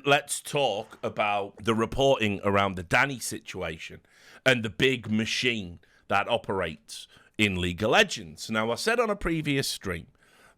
let's talk about the reporting around the Danny situation and the big machine that operates in League of Legends. Now, I said on a previous stream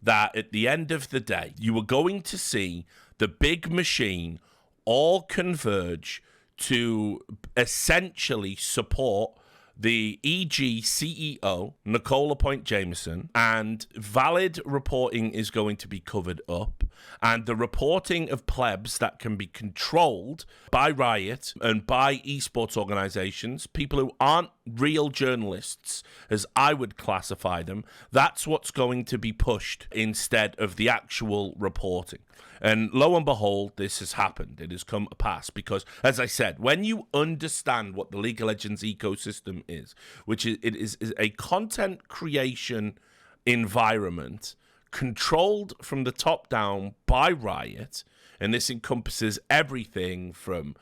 that at the end of the day, you were going to see the big machine all converge to essentially support the EG CEO, Nicola Point Jameson, and valid reporting is going to be covered up. And the reporting of plebs that can be controlled by Riot and by esports organizations, people who aren't real journalists, as I would classify them, that's what's going to be pushed instead of the actual reporting. And lo and behold, this has happened. It has come to pass because, as I said, when you understand what the League of Legends ecosystem is, which is a content creation environment controlled from the top down by Riot, and this encompasses everything from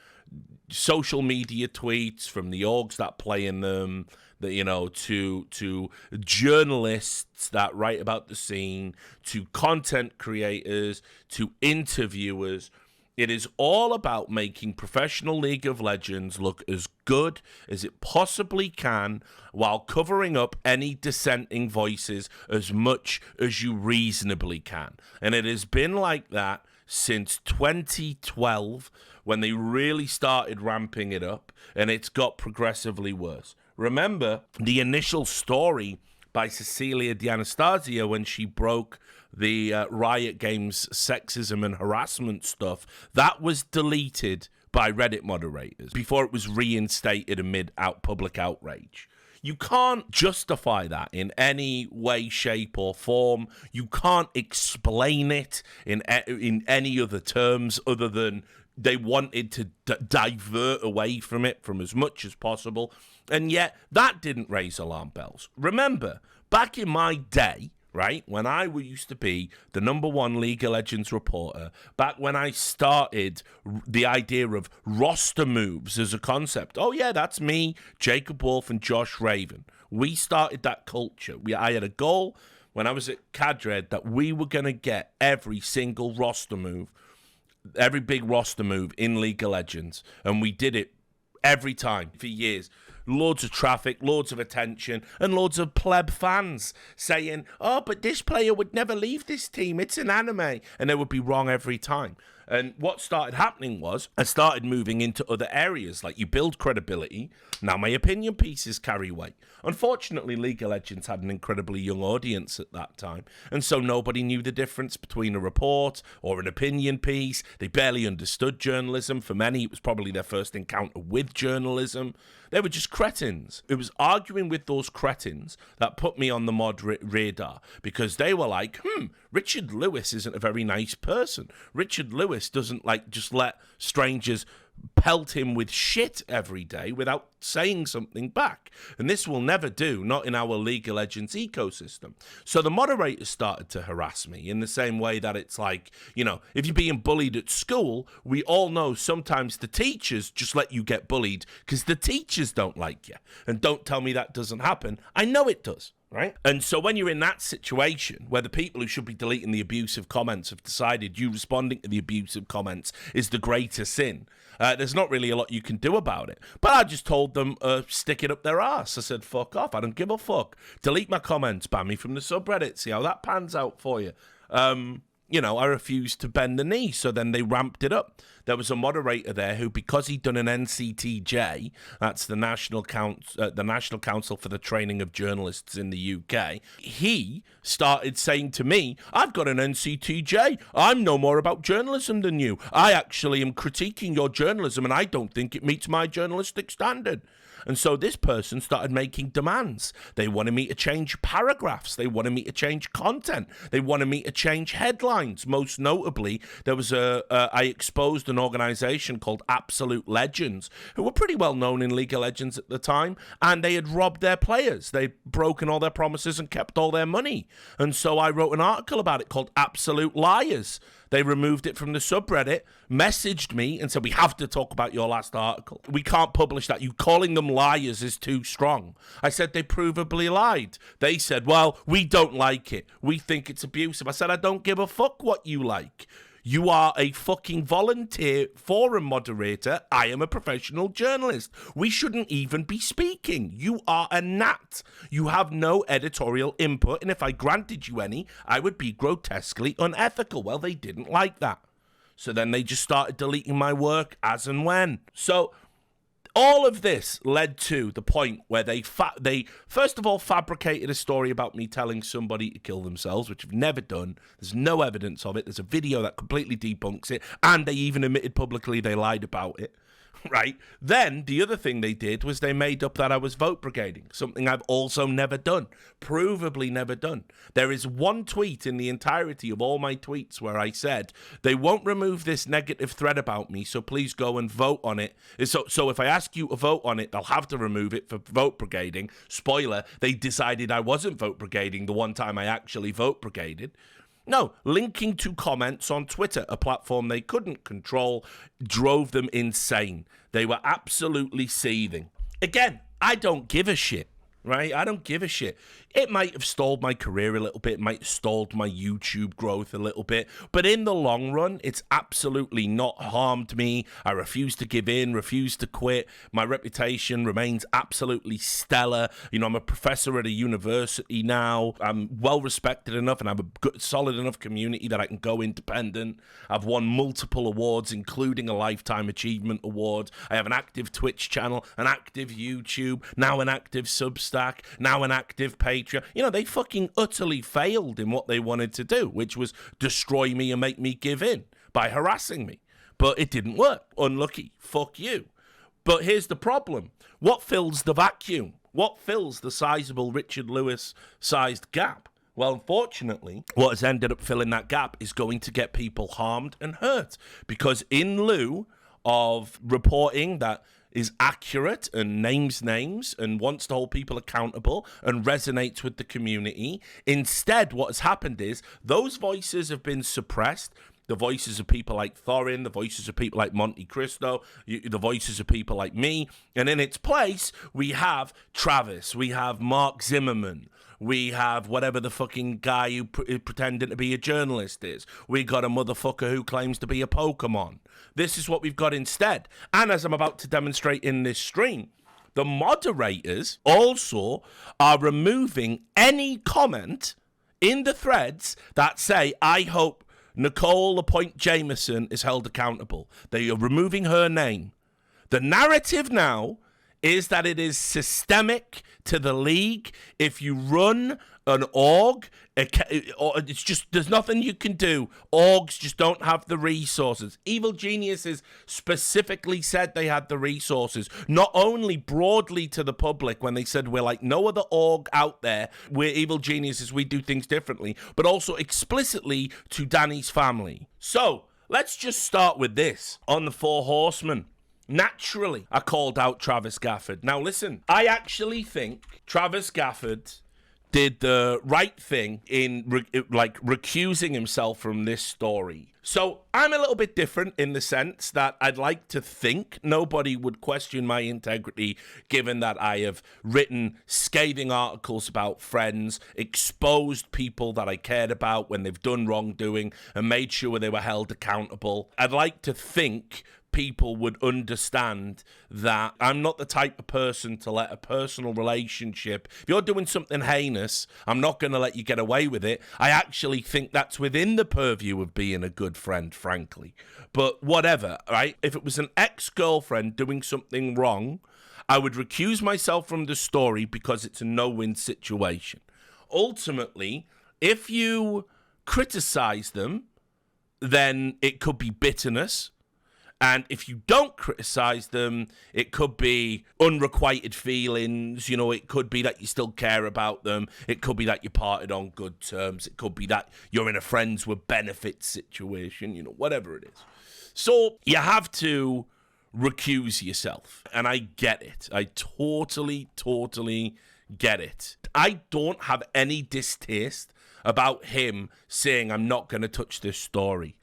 social media tweets, from the orgs that play in them, to journalists that write about the scene, to content creators, to interviewers. It is all about making professional League of Legends look as good as it possibly can while covering up any dissenting voices as much as you reasonably can. And it has been like that since 2012 when they really started ramping it up, and it's got progressively worse. Remember the initial story by Cecilia D'Anastasia when she broke the Riot Games sexism and harassment stuff. That was deleted by Reddit moderators before it was reinstated amid public outrage. You can't justify that in any way, shape, or form. You can't explain it in any other terms other than they wanted to divert away from it from as much as possible. And yet, that didn't raise alarm bells. Remember, back in my day, right, when I used to be the #1 League of Legends reporter, back when I started the idea of roster moves as a concept. Oh, yeah, that's me, Jacob Wolf, and Josh Raven. We started that culture. I had a goal when I was at Cadred that we were going to get every single roster move, every big roster move in League of Legends, and we did it every time for years. Loads of traffic, loads of attention, and loads of pleb fans saying, oh, but this player would never leave this team, it's an anime, and they would be wrong every time. And what started happening was I started moving into other areas, like you build credibility. Now my opinion pieces carry weight. Unfortunately, League of Legends had an incredibly young audience at that time, and so nobody knew the difference between a report or an opinion piece. They barely understood journalism. For many, it was probably their first encounter with journalism. They were just cretins. It was arguing with those cretins that put me on the mod radar, because they were like, Richard Lewis isn't a very nice person. Richard Lewis doesn't just let strangers pelt him with shit every day without saying something back. And this will never do, not in our League of Legends ecosystem. So the moderators started to harass me in the same way that it's like, if you're being bullied at school, we all know sometimes the teachers just let you get bullied because the teachers don't like you. And don't tell me that doesn't happen. I know it does. Right? And so when you're in that situation where the people who should be deleting the abusive comments have decided you responding to the abusive comments is the greater sin, there's not really a lot you can do about it. But I just told them, stick it up their ass. I said, fuck off. I don't give a fuck. Delete my comments. Ban me from the subreddit. See how that pans out for you. I refused to bend the knee, so then they ramped it up. There was a moderator there who, because he'd done an NCTJ, that's the National Council for the Training of Journalists in the UK, he started saying to me, I've got an NCTJ. I'm no more about journalism than you. I actually am critiquing your journalism, and I don't think it meets my journalistic standard. And so this person started making demands. They wanted me to change paragraphs. They wanted me to change content. They wanted me to change headlines. Most notably, there was I exposed an organization called Absolute Legends, who were pretty well known in League of Legends at the time, and they had robbed their players. They'd broken all their promises and kept all their money. And so I wrote an article about it called Absolute Liars. They removed it from the subreddit, messaged me and said, we have to talk about your last article. We can't publish that. You calling them liars is too strong. I said, they provably lied. They said, well, we don't like it. We think it's abusive. I said, I don't give a fuck what you like. You are a fucking volunteer forum moderator. I am a professional journalist. We shouldn't even be speaking. You are a gnat. You have no editorial input, and if I granted you any, I would be grotesquely unethical. Well, they didn't like that. So then they just started deleting my work as and when. So all of this led to the point where they first of all fabricated a story about me telling somebody to kill themselves, which I've never done. There's no evidence of it. There's a video that completely debunks it, and they even admitted publicly they lied about it. Right? Then the other thing they did was they made up that I was vote brigading, something I've also never done, provably never done. There is one tweet in the entirety of all my tweets where I said, they won't remove this negative thread about me, so please go and vote on it. So if I ask you to vote on it, they'll have to remove it for vote brigading. Spoiler, they decided I wasn't vote brigading the one time I actually vote brigaded. No, linking to comments on Twitter, a platform they couldn't control, drove them insane. They were absolutely seething. Again, I don't give a shit, right? I don't give a shit. It might have stalled my career a little bit, it might have stalled my YouTube growth a little bit, but in the long run, it's absolutely not harmed me. I refuse to give in, refuse to quit. My reputation remains absolutely stellar. You know, I'm a professor at a university now. I'm well respected enough and I have a good, solid enough community that I can go independent. I've won multiple awards, including a Lifetime Achievement Award. I have an active Twitch channel, an active YouTube, now an active Substack, now an active Patreon. You know, they fucking utterly failed in what they wanted to do, which was destroy me and make me give in by harassing me. But it didn't work. Unlucky. Fuck you. But here's the problem. What fills the vacuum? What fills the sizable Richard Lewis-sized gap? Well, unfortunately, what has ended up filling that gap is going to get people harmed and hurt. Because in lieu of reporting that is accurate and names and wants to hold people accountable and resonates with the community, instead what has happened is those voices have been suppressed. The voices of people like Thorin, the voices of people like Monte Cristo, the voices of people like me. And in its place, we have Travis, we have Mark Zimmerman, we have whatever the fucking guy who pretending to be a journalist is. We got a motherfucker who claims to be a Pokemon. This is what we've got instead. And as I'm about to demonstrate in this stream, the moderators also are removing any comment in the threads that say, I hope Nicole LaPointe Jameson is held accountable. They are removing her name. The narrative now is that it is systemic to the league. If you run an org, it's just, there's nothing you can do. Orgs just don't have the resources. Evil Geniuses specifically said they had the resources, not only broadly to the public when they said we're like no other org out there, we're Evil Geniuses, we do things differently, but also explicitly to Danny's family. So let's just start with this on the Four Horsemen. Naturally, I called out Travis Gafford. Now listen, I actually think Travis Gafford did the right thing in recusing himself from this story. So I'm a little bit different in the sense that I'd like to think nobody would question my integrity, given that I have written scathing articles about friends, exposed people that I cared about when they've done wrongdoing, and made sure they were held accountable. I'd like to think people would understand that I'm not the type of person to let a personal relationship, if you're doing something heinous, I'm not going to let you get away with it. I actually think that's within the purview of being a good friend, frankly. But whatever, right? If it was an ex-girlfriend doing something wrong, I would recuse myself from the story because it's a no-win situation. Ultimately, if you criticize them, then it could be bitterness. And if you don't criticize them, it could be unrequited feelings. You know, it could be that you still care about them. It could be that you parted on good terms. It could be that you're in a friends with benefits situation, you know, whatever it is. So you have to recuse yourself. And I get it. I totally get it. I don't have any distaste about him saying I'm not going to touch this story.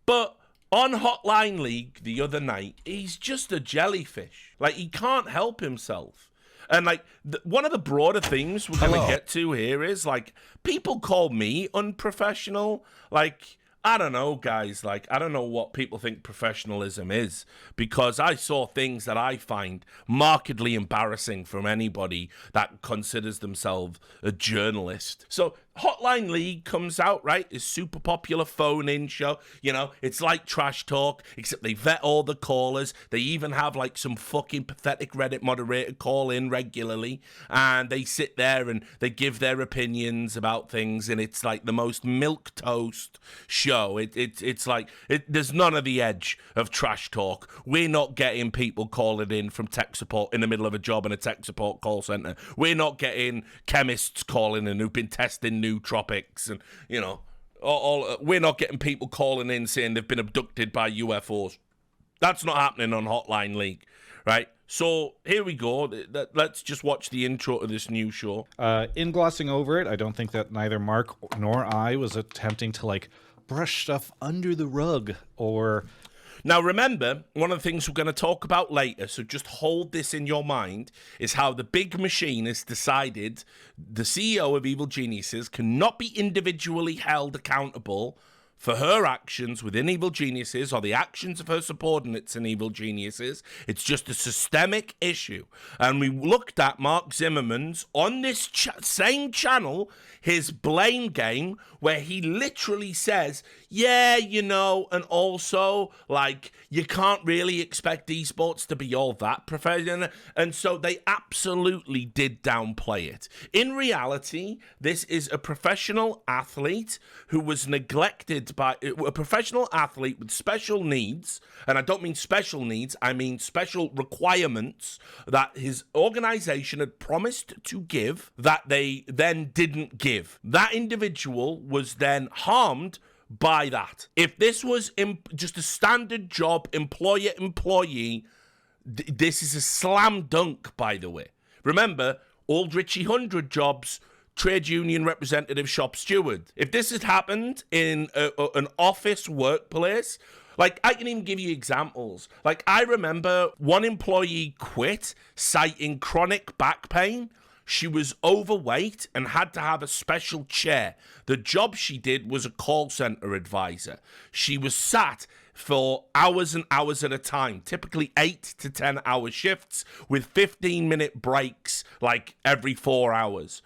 But on Hotline League the other night, he's just a jellyfish. Like, he can't help himself. And, like, one of the broader things we're going to get to here is, like, people call me unprofessional. Like, I don't know, guys. Like, I don't know what people think professionalism is, because I saw things that I find markedly embarrassing from anybody that considers themselves a journalist. So Hotline League comes out, right? It's super popular phone-in show. You know, it's like Trash Talk, except they vet all the callers. They even have like some fucking pathetic Reddit moderator call in regularly, and they sit there and they give their opinions about things, and it's like the most milquetoast show. It's like there's none of the edge of Trash Talk. We're not getting people calling in from tech support in the middle of a job in a tech support call center. We're not getting chemists calling in who've been testing nootropics, and you know, we're not getting people calling in saying they've been abducted by UFOs. That's not happening on Hotline League, right? So here we go. Let's just watch the intro to this new show. In glossing over it, I don't think that neither Mark nor I was attempting to like brush stuff under the rug or... Now, remember, one of the things we're going to talk about later, so just hold this in your mind, is how the big machine has decided the CEO of Evil Geniuses cannot be individually held accountable for her actions within Evil Geniuses or the actions of her subordinates in Evil Geniuses. It's just a systemic issue. And we looked at Mark Zimmerman's, on this same channel, his blame game, where he literally says, yeah, you know, and also, like, you can't really expect esports to be all that professional. And so they absolutely did downplay it. In reality, this is a professional athlete who was neglected by a professional athlete with special needs. And I don't mean special needs, I mean special requirements that his organization had promised to give that they then didn't give. That individual was then harmed by that. If this was just a standard job, employer-employee, this is a slam dunk, by the way. Remember, old Richie 100 jobs, trade union representative, shop steward. If this had happened in an office workplace, like, I can even give you examples. Like, I remember one employee quit citing chronic back pain. She was overweight and had to have a special chair. The job she did was a call center advisor. She was sat for hours and hours at a time, typically 8 to 10 hour shifts with 15-minute breaks like every 4 hours,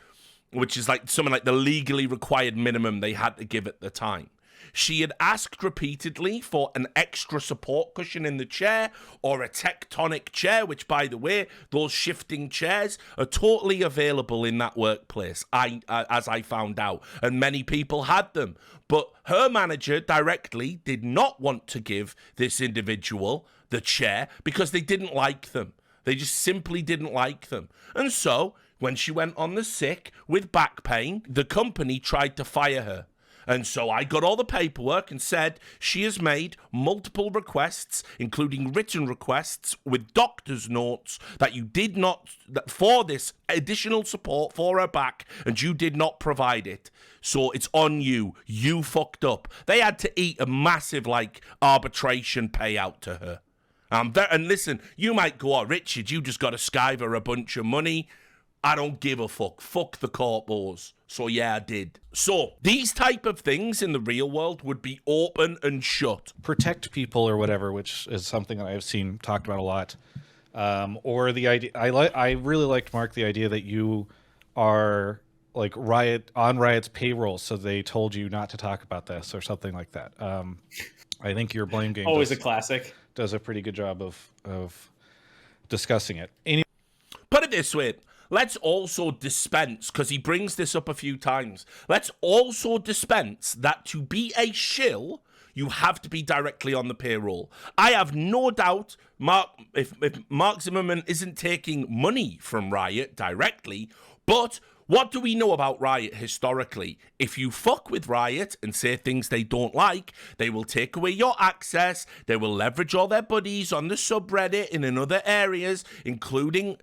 which is like something like the legally required minimum they had to give at the time. She had asked repeatedly for an extra support cushion in the chair or a tectonic chair, which, by the way, those shifting chairs are totally available in that workplace, as I found out, and many people had them. But her manager directly did not want to give this individual the chair because they didn't like them. They just simply didn't like them. And so, when she went on the sick with back pain, the company tried to fire her. And so I got all the paperwork and said she has made multiple requests, including written requests with doctor's notes that you did not, that for this additional support for her back, and you did not provide it. So it's on you. You fucked up. They had to eat a massive, like, arbitration payout to her. And listen, you might go, oh, Richard, you just got to skive her a bunch of money. I don't give a fuck. Fuck the corpos. So yeah, I did. So these type of things in the real world would be open and shut. Protect people or whatever, which is something that I've seen talked about a lot. Or the idea, I really liked, Mark, the idea that you are like Riot's payroll, so they told you not to talk about this or something like that. I think your blame game always a classic. Does a pretty good job of discussing it. Put it this way. Let's also dispense, because he brings this up a few times, let's also dispense that to be a shill, you have to be directly on the payroll. I have no doubt if Mark Zimmerman isn't taking money from Riot directly, but what do we know about Riot historically? If you fuck with Riot and say things they don't like, they will take away your access, they will leverage all their buddies on the subreddit and in other areas, including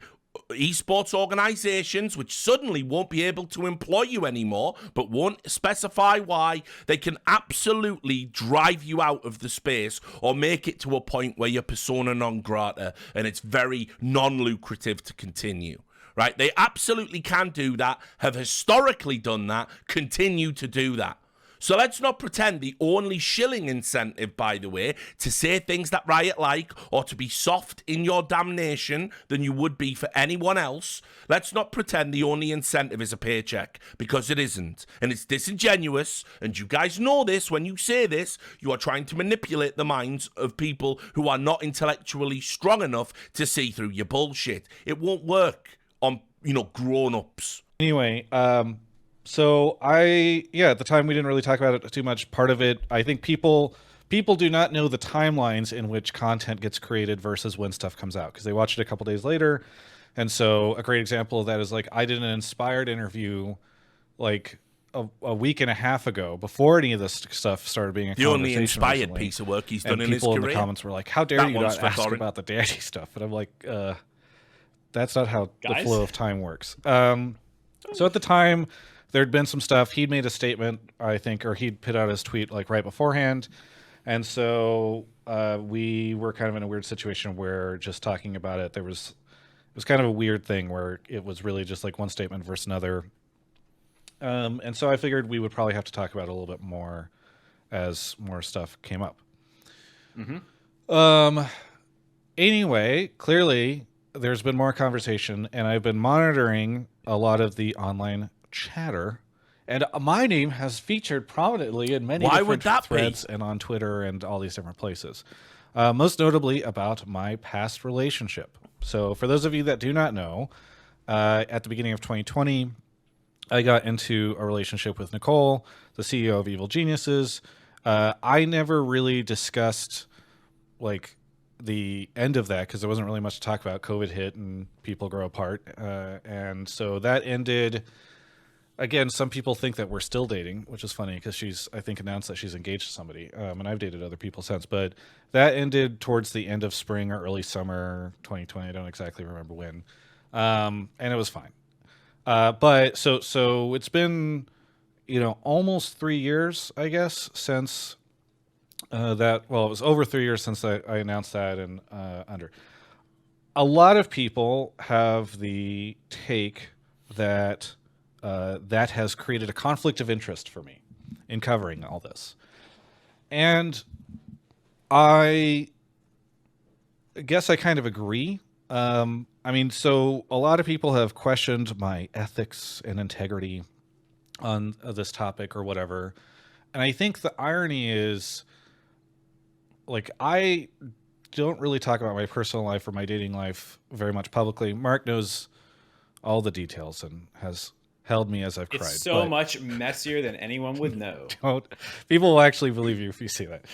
esports organizations, which suddenly won't be able to employ you anymore, but won't specify why. They can absolutely drive you out of the space or make it to a point where you're persona non grata and it's very non-lucrative to continue. Right? They absolutely can do that, have historically done that, continue to do that. So let's not pretend the only shilling incentive, by the way, to say things that Riot like or to be soft in your damnation than you would be for anyone else. Let's not pretend the only incentive is a paycheck, because it isn't. And it's disingenuous, and you guys know this. When you say this, you are trying to manipulate the minds of people who are not intellectually strong enough to see through your bullshit. It won't work on, grown-ups. Anyway, so at the time we didn't really talk about it too much. Part of it, I think people do not know the timelines in which content gets created versus when stuff comes out, because they watch it a couple days later. And so a great example of that is, like, I did an Inspired interview like a week and a half ago, before any of this stuff started being a the conversation. only inspired recently. piece of work he's done in his career. People career. in the comments were like, "How dare you not ask about the daddy stuff?" And I'm like, that's not how the flow of time works. So at the time, there'd been some stuff. He'd made a statement, I think, or he'd put out his tweet like right beforehand. And so we were kind of in a weird situation where just talking about it, it was kind of a weird thing where it was really just like one statement versus another. And so I figured we would probably have to talk about it a little bit more as more stuff came up. Anyway, clearly there's been more conversation, and I've been monitoring a lot of the online chatter, and my name has featured prominently in many different threads and on Twitter and all these different places. Most notably about my past relationship. So for those of you that do not know, at the beginning of 2020, I got into a relationship with Nicole, the CEO of Evil Geniuses. I never really discussed like the end of that because there wasn't really much to talk about. COVID hit and people grow apart. And so that ended. Again, some people think that we're still dating, which is funny because she's, I think, announced that she's engaged to somebody. And I've dated other people since. But that ended towards the end of spring or early summer 2020. I don't exactly remember when. And it was fine. But so it's been, almost 3 years, I guess, since that. Well, it was over 3 years since I announced that, and under. A lot of people have the take that that has created a conflict of interest for me in covering all this, and I guess I kind of agree. So a lot of people have questioned my ethics and integrity on this topic or whatever. And I think the irony is, like, I don't really talk about my personal life or my dating life very much publicly. Mark knows all the details and has held me as I've cried. It's so much messier than anyone would know. People will actually believe you if you say that.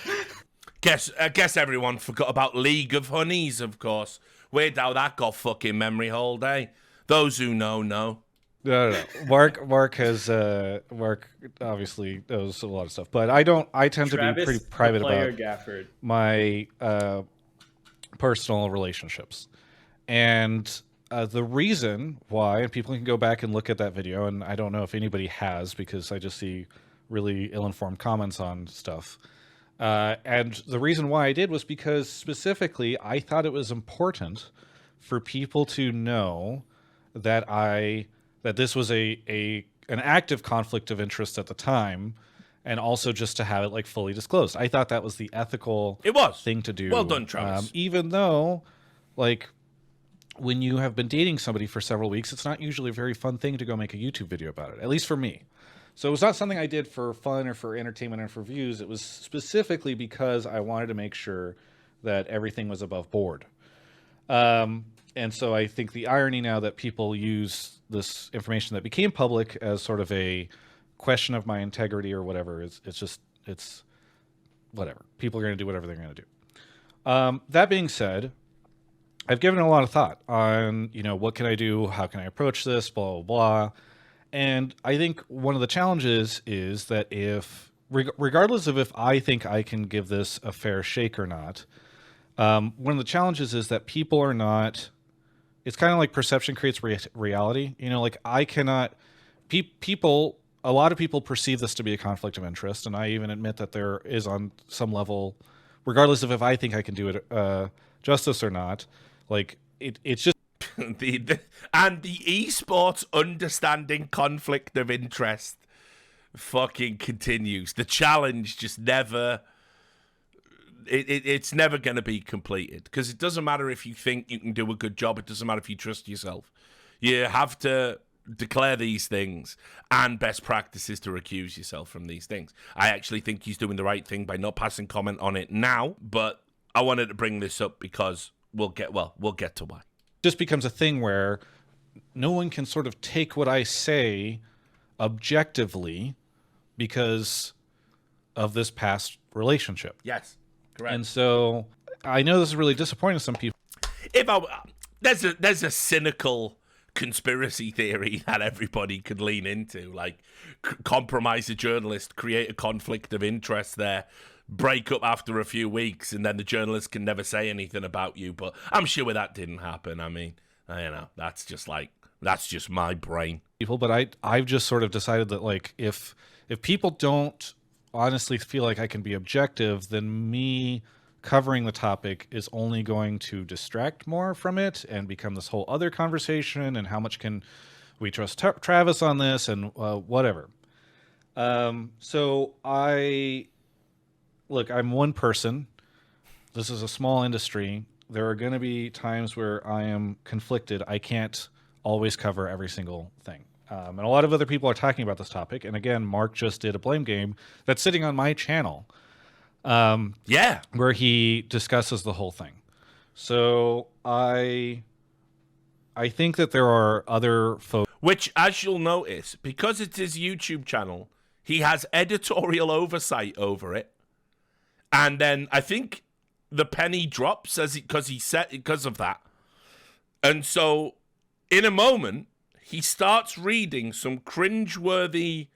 Guess everyone forgot about League of Honeys, of course. Weird how that got fucking memory hole day. Those who know. No. Mark has Mark obviously knows a lot of stuff, but I don't. I tend to be pretty private about Gafford. My personal relationships, and the reason why. And people can go back and look at that video, and I don't know if anybody has because I just see really ill-informed comments on stuff. And the reason why I did was because specifically I thought it was important for people to know that this was an active conflict of interest at the time, and also just to have it like fully disclosed. I thought that was the ethical thing to do. Well done, Travis. Even though, like, when you have been dating somebody for several weeks, it's not usually a very fun thing to go make a YouTube video about it, at least for me. So it was not something I did for fun or for entertainment or for views. It was specifically because I wanted to make sure that everything was above board. And so I think the irony now that people use this information that became public as sort of a question of my integrity or whatever, it's whatever. People are going to do whatever they're going to do. That being said, I've given a lot of thought on, what can I do? How can I approach this? Blah, blah, blah. And I think one of the challenges is that regardless of if I think I can give this a fair shake or not, one of the challenges is that people are not. It's kind of like perception creates reality. I cannot. A lot of people perceive this to be a conflict of interest, and I even admit that there is on some level, regardless of if I think I can do it justice or not. Like it's just. And the esports understanding conflict of interest. fucking continues. The challenge just never... It's never going to be completed, because it doesn't matter if you think you can do a good job. It doesn't matter if you trust yourself. You have to declare these things, and best practice is to recuse yourself from these things. I actually think he's doing the right thing by not passing comment on it now, but I wanted to bring this up because we'll get to why. Just becomes a thing where no one can sort of take what I say objectively because of this past relationship. Yes, correct. And so I know this is really disappointing to some people. There's a cynical conspiracy theory that everybody could lean into, like compromise a journalist, create a conflict of interest there, break up after a few weeks, and then the journalist can never say anything about you. But I'm sure that didn't happen. I mean, that's just my brain. But I've just sort of decided that, like, if people don't honestly feel like I can be objective, then me covering the topic is only going to distract more from it and become this whole other conversation, and how much can we trust Travis on this, and whatever. So I'm one person. This is a small industry. There are going to be times where I am conflicted. I can't always cover every single thing. And a lot of other people are talking about this topic. And again, Mark just did a blame game that's sitting on my channel. Where he discusses the whole thing. So I think that there are other folks. Which, as you'll notice, because it's his YouTube channel, he has editorial oversight over it. And then I think the penny drops because of that. And so, in a moment, he starts reading some cringeworthy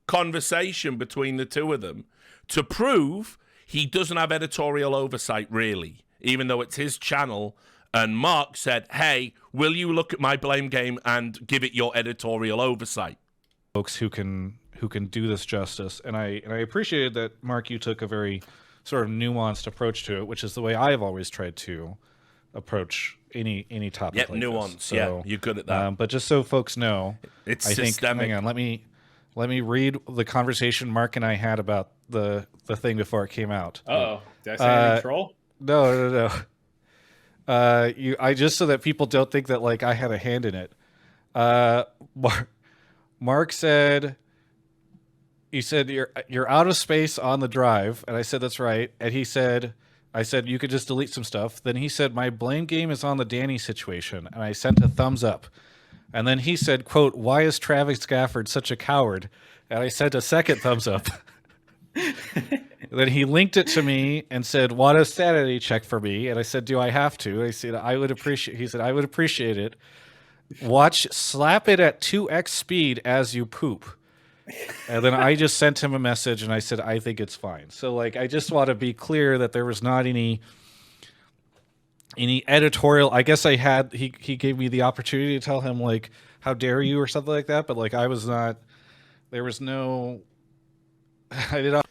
conversation between the two of them to prove he doesn't have editorial oversight, really, even though it's his channel. And Mark said, hey, will you look at my blame game and give it your editorial oversight? Folks who can do this justice. And I appreciated that, Mark, you took a very sort of nuanced approach to it, which is the way I've always tried to approach any topic. Yep, like nuance. This. So, yeah, you're good at that. But just so folks know, it's I systemic. think, hang on, let me read the conversation Mark and I had about the thing before it came out. Uh-oh. Did I say anything troll? No. I just so that people don't think that, like, I had a hand in it. Mark said, he said, you're out of space on the drive. And I said, that's right. And I said, you could just delete some stuff. Then he said, my blame game is on the Danny situation. And I sent a thumbs up. And then he said, quote, why is Travis Gafford such a coward? And I sent a second thumbs up. Then he linked it to me and said, want a sanity check for me? And I said, do I have to? I said, he said, I would appreciate it. Slap it at 2x speed as you poop. And then I just sent him a message and I said, I think it's fine. So, like, I just want to be clear that there was not any editorial. I guess he gave me the opportunity to tell him, like, how dare you or something like that. But, like, there was no, I did not.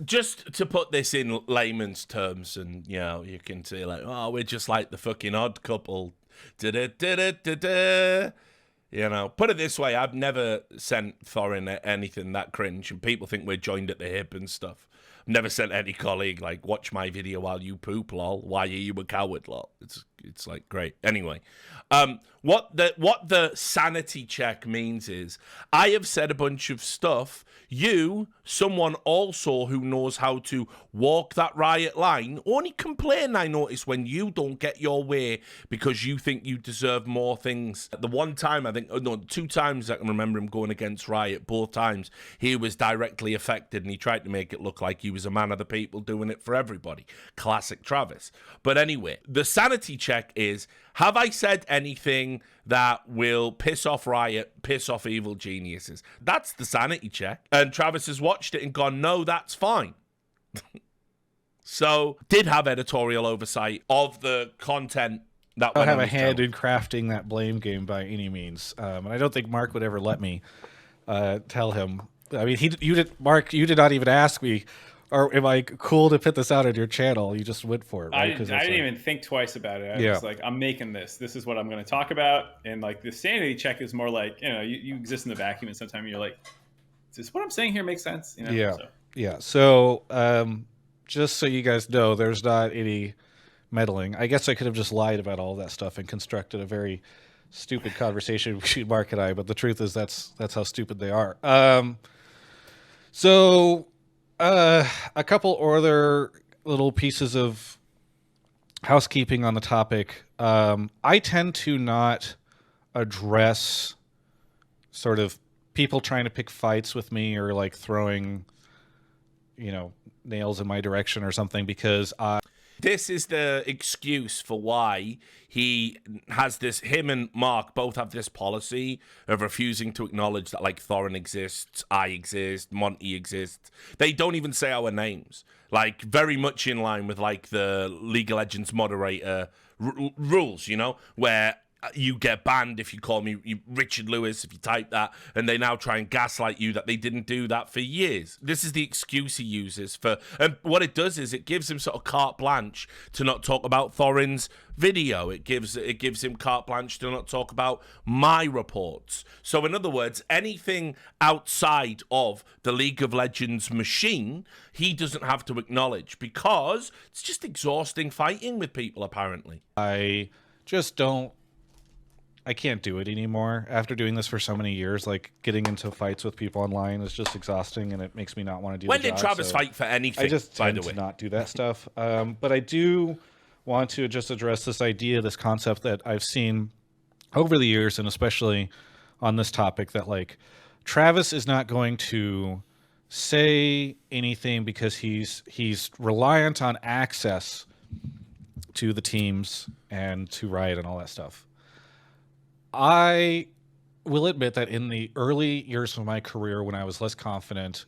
Just to put this in layman's terms, and, you know, you can say, like, oh, we're just like the fucking odd couple. Da-da-da-da-da-da. You know, put it this way, I've never sent Thorin anything that cringe, and people think we're joined at the hip and stuff. I've never sent any colleague, like, watch my video while you poop, lol. Why are you a coward, lol? It's like, great. Anyway, what the sanity check means is, I have said a bunch of stuff. Someone also who knows how to walk that riot line, only complain, I notice, when you don't get your way because you think you deserve more things. The one time, two times I can remember him going against Riot, both times he was directly affected and he tried to make it look like he was a man of the people doing it for everybody. Classic Travis. But anyway, the sanity check is, have I said anything that will piss off Riot, piss off evil geniuses? That's the sanity check. And Travis has watched it and gone, no, that's fine. So, did have editorial oversight of the content that I don't have a hand in crafting that blame game by any means. And I don't think Mark would ever let me tell him. I mean, Mark, you did not even ask me, or am I cool to put this out on your channel? You just went for it, right? I didn't even think twice about it. I was like, I'm making this. This is what I'm going to talk about. And, like, the sanity check is more like, you know, you exist in the vacuum, and sometimes you're like, does what I'm saying here make sense? You know? Yeah. So. Yeah. So, just so you guys know, there's not any meddling. I guess I could have just lied about all that stuff and constructed a very stupid conversation between Mark and I, but the truth is that's how stupid they are. So, a couple other little pieces of housekeeping on the topic. I tend to not address sort of people trying to pick fights with me or like throwing, nails in my direction or something, because this is the excuse for why him and Mark both have this policy of refusing to acknowledge that, like, Thorin exists, I exist, Monty exists. They don't even say our names. Like, very much in line with, like, the League of Legends moderator rules, where you get banned if you call me Richard Lewis, if you type that, and they now try and gaslight you that they didn't do that for years. This is the excuse he uses and what it does is it gives him sort of carte blanche to not talk about Thorin's video. It gives him carte blanche to not talk about my reports. So in other words, anything outside of the League of Legends machine, he doesn't have to acknowledge, because it's just exhausting fighting with people, apparently. I can't do it anymore. After doing this for so many years, like, getting into fights with people online is just exhausting, and it makes me not want to do When the did job, Travis fight for anything, I just by tend the way? to not do that stuff. But I do want to just address this idea, this concept that I've seen over the years, and especially on this topic, that, like, Travis is not going to say anything because he's reliant on access to the teams and to Riot and all that stuff. I will admit that in the early years of my career, when I was less confident,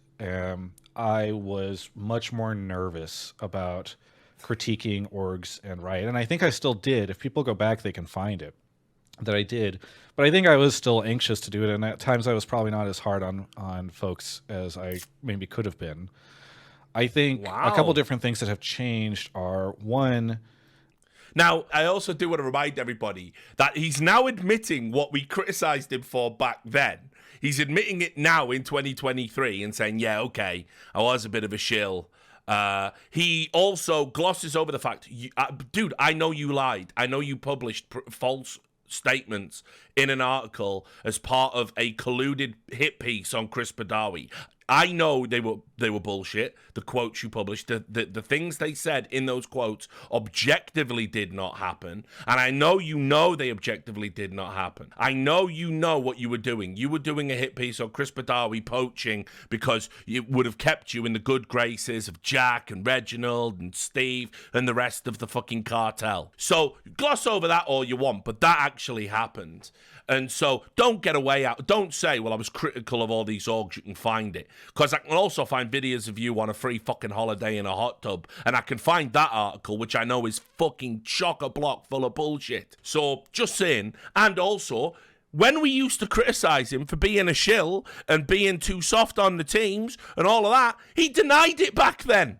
I was much more nervous about critiquing orgs and Riot. And I think I still did. If people go back, they can find it, that I did. But I think I was still anxious to do it. And at times I was probably not as hard on folks as I maybe could have been. I think a couple different things that have changed are, one... Now, I also do want to remind everybody that he's now admitting what we criticized him for back then. He's admitting it now in 2023 and saying, yeah, okay, I was a bit of a shill. He also glosses over the fact, dude, I know you lied. I know you published false statements in an article as part of a colluded hit piece on Chris Badawi. I know they were bullshit. The quotes you published, the things they said in those quotes objectively did not happen. And I know they objectively did not happen. I know what you were doing. You were doing a hit piece on Chris Badawi poaching because it would have kept you in the good graces of Jack and Reginald and Steve and the rest of the fucking cartel. So gloss over that all you want, but that actually happened. And so don't get away out. Don't say, well, I was critical of all these orgs. You can find it. Because I can also find videos of you on a free fucking holiday in a hot tub. And I can find that article, which I know is fucking chock-a-block full of bullshit. So just saying. And also, when we used to criticize him for being a shill and being too soft on the teams and all of that, he denied it back then.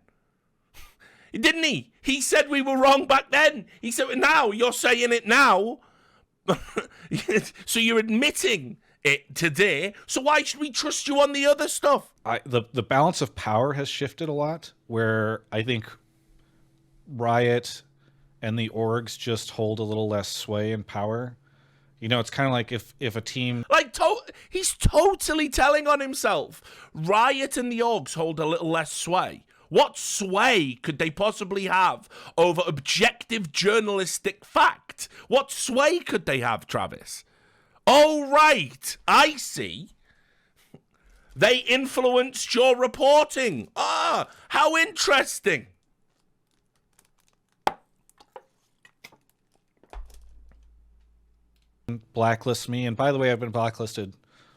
Didn't he? He said we were wrong back then. He said, now you're saying it now. So you're admitting it today. So why should we trust you on the other stuff? The balance of power has shifted a lot, where I think Riot and the orgs just hold a little less sway and power. It's kind of like if a team... he's totally telling on himself. Riot and the orgs hold a little less sway. What sway could they possibly have over objective journalistic fact? What sway could they have, Travis? Oh, right. I see. They influenced your reporting. Ah, how interesting. Blacklist me. And by the way, I've been blacklisted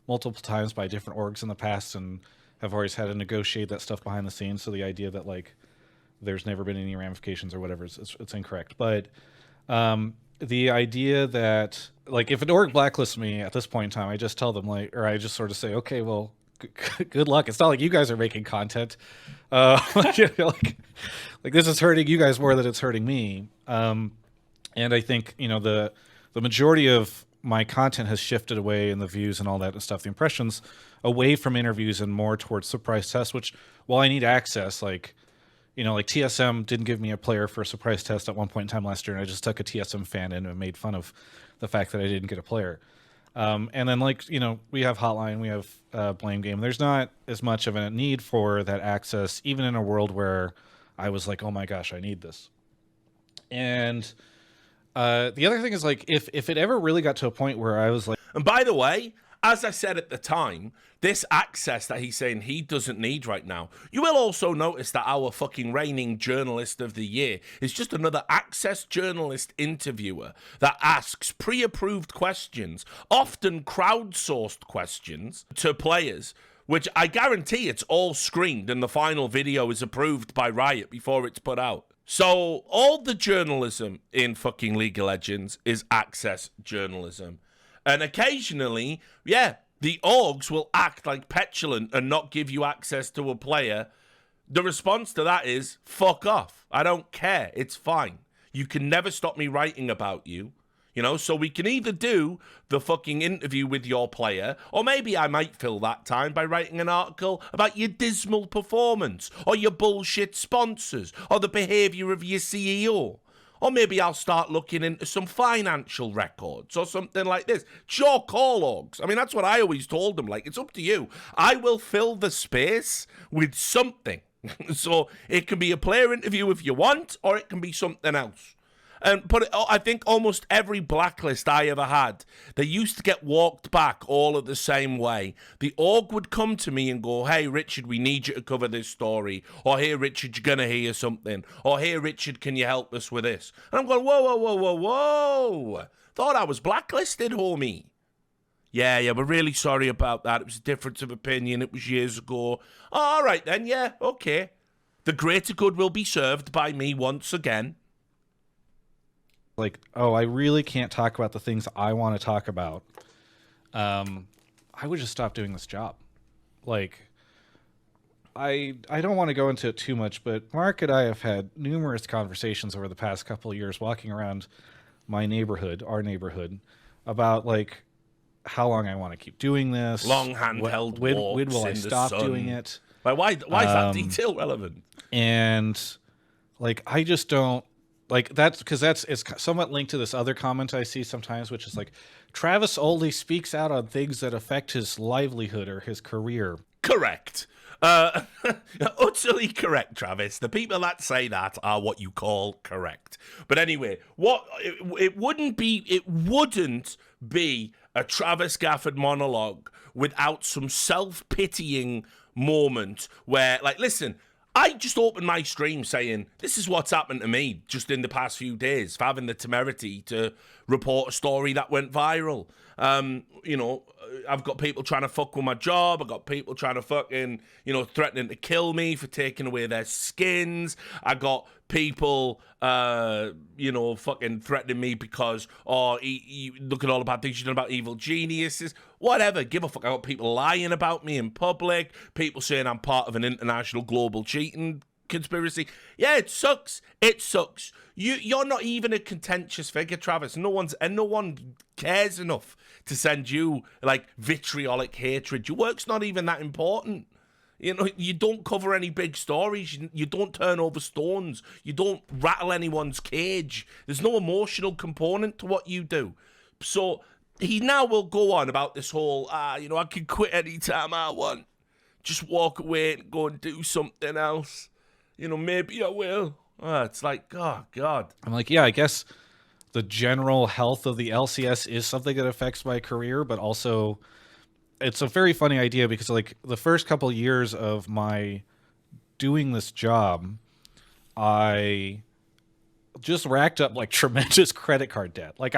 multiple times by different orgs in the past, and have always had to negotiate that stuff behind the scenes. So the idea that, like, there's never been any ramifications or whatever, it's incorrect. But the idea that, like, if an org blacklists me at this point in time, I just tell them, like, or I just sort of say, okay, well, good luck. It's not like you guys are making content. Like this is hurting you guys more than it's hurting me. And I think, the majority of my content has shifted away in the views and all that and stuff, the impressions, away from interviews and more towards surprise tests, which while I need access, like, you know, like TSM didn't give me a player for a surprise test at one point in time last year, and I just took a TSM fan in and made fun of the fact that I didn't get a player. And then, like, you know, we have Hotline, we have Blame Game. There's not as much of a need for that access, even in a world where I was like, oh my gosh, I need this. And the other thing is, like, if it ever really got to a point where I was like... And by the way, as I said at the time, this access that he's saying he doesn't need right now, you will also notice that our fucking reigning journalist of the year is just another access journalist interviewer that asks pre-approved questions, often crowdsourced questions, to players, which I guarantee it's all screened and the final video is approved by Riot before it's put out. So all the journalism in fucking League of Legends is access journalism. And occasionally, yeah, the orgs will act like petulant and not give you access to a player. The response to that is, fuck off. I don't care. It's fine. You can never stop me writing about you. You know, so we can either do the fucking interview with your player, or maybe I might fill that time by writing an article about your dismal performance, or your bullshit sponsors, or the behaviour of your CEO. Or maybe I'll start looking into some financial records or something like this. It's your call, orgs. I mean, that's what I always told them. Like, it's up to you. I will fill the space with something. So it can be a player interview if you want, or it can be something else. And I think almost every blacklist I ever had, they used to get walked back all of the same way. The org would come to me and go, hey, Richard, we need you to cover this story. Or, hey, Richard, you're going to hear something. Or, hey, Richard, can you help us with this? And I'm going, whoa, whoa, whoa, whoa, whoa. Thought I was blacklisted, homie. Yeah, we're really sorry about that. It was a difference of opinion. It was years ago. All right, then, yeah, okay. The greater good will be served by me once again. Like, oh, I really can't talk about the things I want to talk about, I would just stop doing this job. Like, I don't want to go into it too much, but Mark and I have had numerous conversations over the past couple of years walking around my neighborhood, our neighborhood, about, like, how long I want to keep doing this. Long handheld when walks will I in stop the sun. doing it? Why is that detail relevant? And, like, I just don't... Like, that's because it's somewhat linked to this other comment I see sometimes, which is like, Travis only speaks out on things that affect his livelihood or his career. Correct. Utterly correct, Travis. The people that say that are what you call correct. But anyway, it wouldn't be a Travis Gafford monologue without some self-pitying moment where, like, listen, I just opened my stream saying, this is what's happened to me just in the past few days for having the temerity to report a story that went viral. You know, I've got people trying to fuck with my job. I've got people trying to fucking, you know, threatening to kill me for taking away their skins. I got people, you know, fucking threatening me because, look at all the bad things you've done about evil geniuses. Whatever, give a fuck. I got people lying about me in public. People saying I'm part of an international global cheating conspiracy. Yeah, it sucks. It sucks. You're not even a contentious figure, Travis. No one cares enough to send you like vitriolic hatred. Your work's not even that important. You know, you don't cover any big stories. You don't turn over stones. You don't rattle anyone's cage. There's no emotional component to what you do. So he now will go on about this whole, you know, I can quit anytime I want. Just walk away and go and do something else. You know, maybe I will. It's like, oh, God. I'm like, yeah, I guess the general health of the LCS is something that affects my career, but also it's a very funny idea because, like, the first couple of years of my doing this job, I just racked up, like, tremendous credit card debt. Like,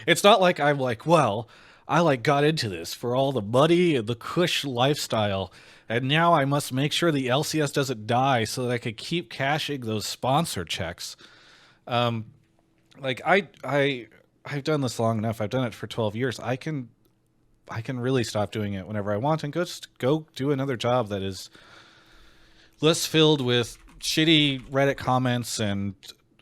it's not like I'm like, well, I, like, got into this for all the money and the cush lifestyle, and now I must make sure the LCS doesn't die so that I could keep cashing those sponsor checks. Like, I've done this long enough. I've done it for 12 years. I can really stop doing it whenever I want and just go do another job that is less filled with shitty Reddit comments and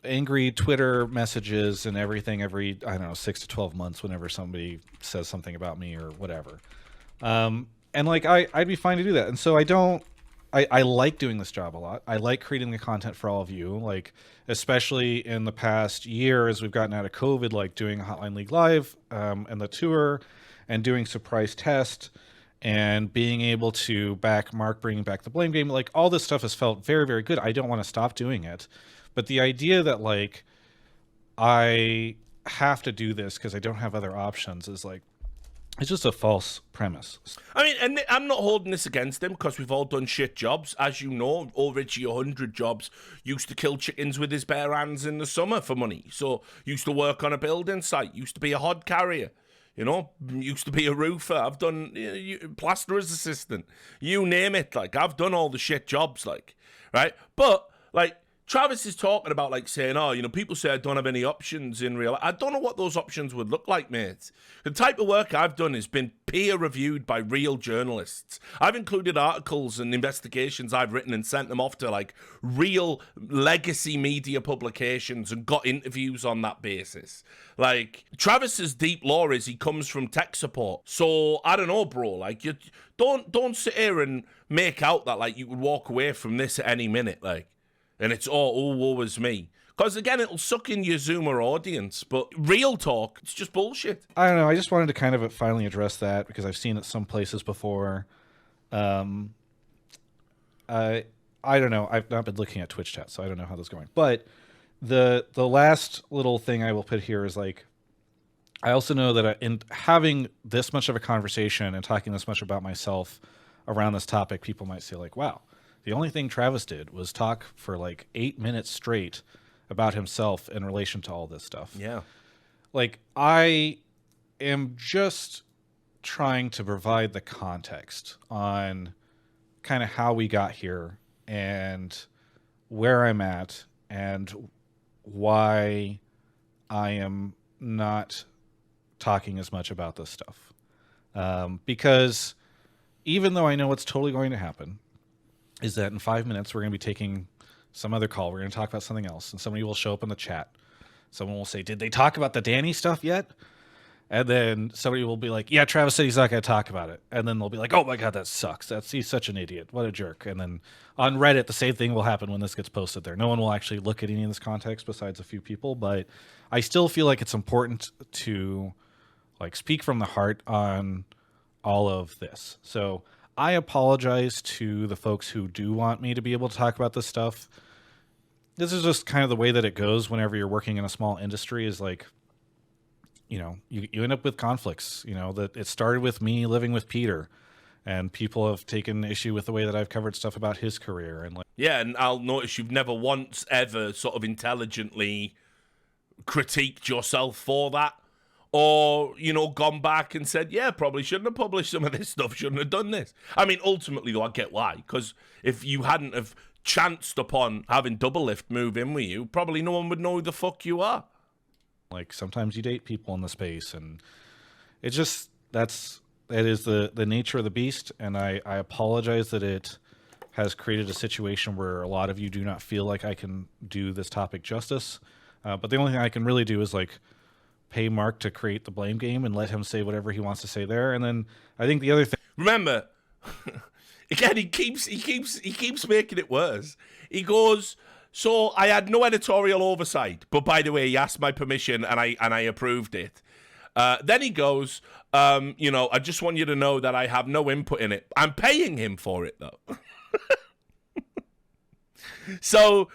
angry Twitter messages and everything every, I don't know, 6 to 12 months whenever somebody says something about me or whatever. And like, I'd be fine to do that. And so I like doing this job a lot. I like creating the content for all of you, like, especially in the past year as we've gotten out of COVID, like doing Hotline League Live and the tour and doing Surprise Test and being able to back Mark bringing back the Blame Game. Like, all this stuff has felt very, very good. I don't want to stop doing it. But the idea that, like, I have to do this because I don't have other options is, like, it's just a false premise. I mean, and I'm not holding this against him because we've all done shit jobs. As you know, old Richie 100 jobs used to kill chickens with his bare hands in the summer for money. So used to work on a building site, used to be a hod carrier, you know, used to be a roofer. I've done plasterer's assistant, you name it. Like, I've done all the shit jobs, like, right? But, like, Travis is talking about, like, saying, oh, you know, people say I don't have any options in real life. I don't know what those options would look like, mate. The type of work I've done has been peer-reviewed by real journalists. I've included articles and investigations I've written and sent them off to, like, real legacy media publications and got interviews on that basis. Like, Travis's deep lore is he comes from tech support. So, I don't know, bro. Like, you don't sit here and make out that, like, you could walk away from this at any minute, like. And it's all, woe is me. Because, again, it'll suck in your Zoomer audience. But real talk, it's just bullshit. I don't know. I just wanted to kind of finally address that because I've seen it some places before. I don't know. I've not been looking at Twitch chat, so I don't know how this is going. But the last little thing I will put here is, like, I also know that in having this much of a conversation and talking this much about myself around this topic, people might say, like, wow. The only thing Travis did was talk for like 8 minutes straight about himself in relation to all this stuff. Yeah. Like, I am just trying to provide the context on kind of how we got here and where I'm at and why I am not talking as much about this stuff. Because even though I know what's totally going to happen, is that in 5 minutes we're going to be taking some other call. We're going to talk about something else, and somebody will show up in the chat. Someone will say, did they talk about the Danny stuff yet? And then somebody will be like, yeah, Travis said he's not going to talk about it. And then they'll be like, oh my God, that sucks. He's such an idiot. What a jerk. And then on Reddit, the same thing will happen when this gets posted there. No one will actually look at any of this context besides a few people, but I still feel like it's important to, like, speak from the heart on all of this. So I apologize to the folks who do want me to be able to talk about this stuff. This is just kind of the way that it goes whenever you're working in a small industry, is like, you know, you end up with conflicts. You know, that it started with me living with Peter, and people have taken issue with the way that I've covered stuff about his career. And, like, yeah, and I'll notice you've never once ever sort of intelligently critiqued yourself for that. Or, you know, gone back and said, yeah, probably shouldn't have published some of this stuff, shouldn't have done this. I mean, ultimately, though, I get why. Because if you hadn't have chanced upon having Doublelift move in with you, probably no one would know who the fuck you are. Like, sometimes you date people in the space, and it's just, it is the nature of the beast, and I apologize that it has created a situation where a lot of you do not feel like I can do this topic justice. But the only thing I can really do is, like, pay Mark to create the Blame Game and let him say whatever he wants to say there. And then I think the other thing, remember, again, he keeps making it worse. He goes, so I had no editorial oversight, but by the way, he asked my permission and I approved it. Then he goes, you know, I just want you to know that I have no input in it. I'm paying him for it though. So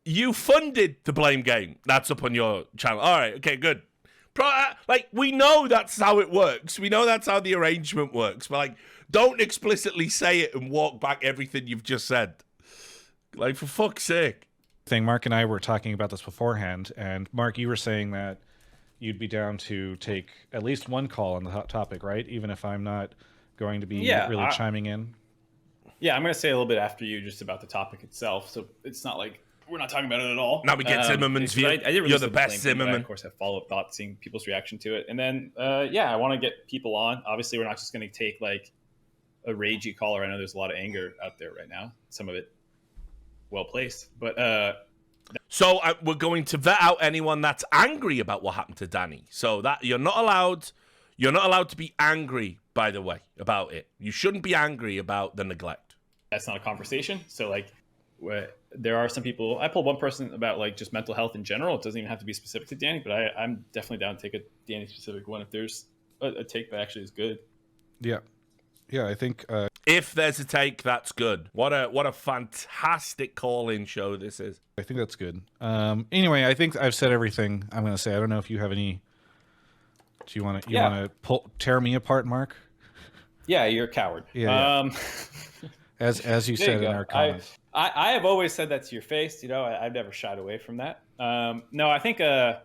you funded the Blame Game. That's up on your channel. All right, okay, good. Like, we know that's how it works. We know that's how the arrangement works. But, like, don't explicitly say it and walk back everything you've just said. Like, for fuck's sake. Mark and I were talking about this beforehand, and Mark, you were saying that you'd be down to take at least one call on the hot topic, right? Even if I'm not going to be really chiming in. Yeah, I'm going to say a little bit after you just about the topic itself. So it's not like we're not talking about it at all. Now we get Zimmerman's view. You're the best, Zimmerman. I, of course, have follow-up thoughts, seeing people's reaction to it. And then, I want to get people on. Obviously, we're not just going to take, like, a ragey caller. I know there's a lot of anger out there right now. Some of it well-placed. But So we're going to vet out anyone that's angry about what happened to Danny. So that you're not allowed to be angry, by the way, about it. You shouldn't be angry about the neglect. That's not a conversation. So like, there are some people. I pulled one person about like just mental health in general. It doesn't even have to be specific to Danny, but I'm definitely down to take a Danny specific one if there's a take that actually is good. Yeah, I think if there's a take, that's good. What a fantastic call-in show this is. I think that's good. Anyway, I think I've said everything I'm going to say. I don't know if you have any. Do you want to tear me apart, Mark? Yeah, you're a coward. Yeah. As you said in our comments. I have always said that to your face. You know, I've never shied away from that. No, I think I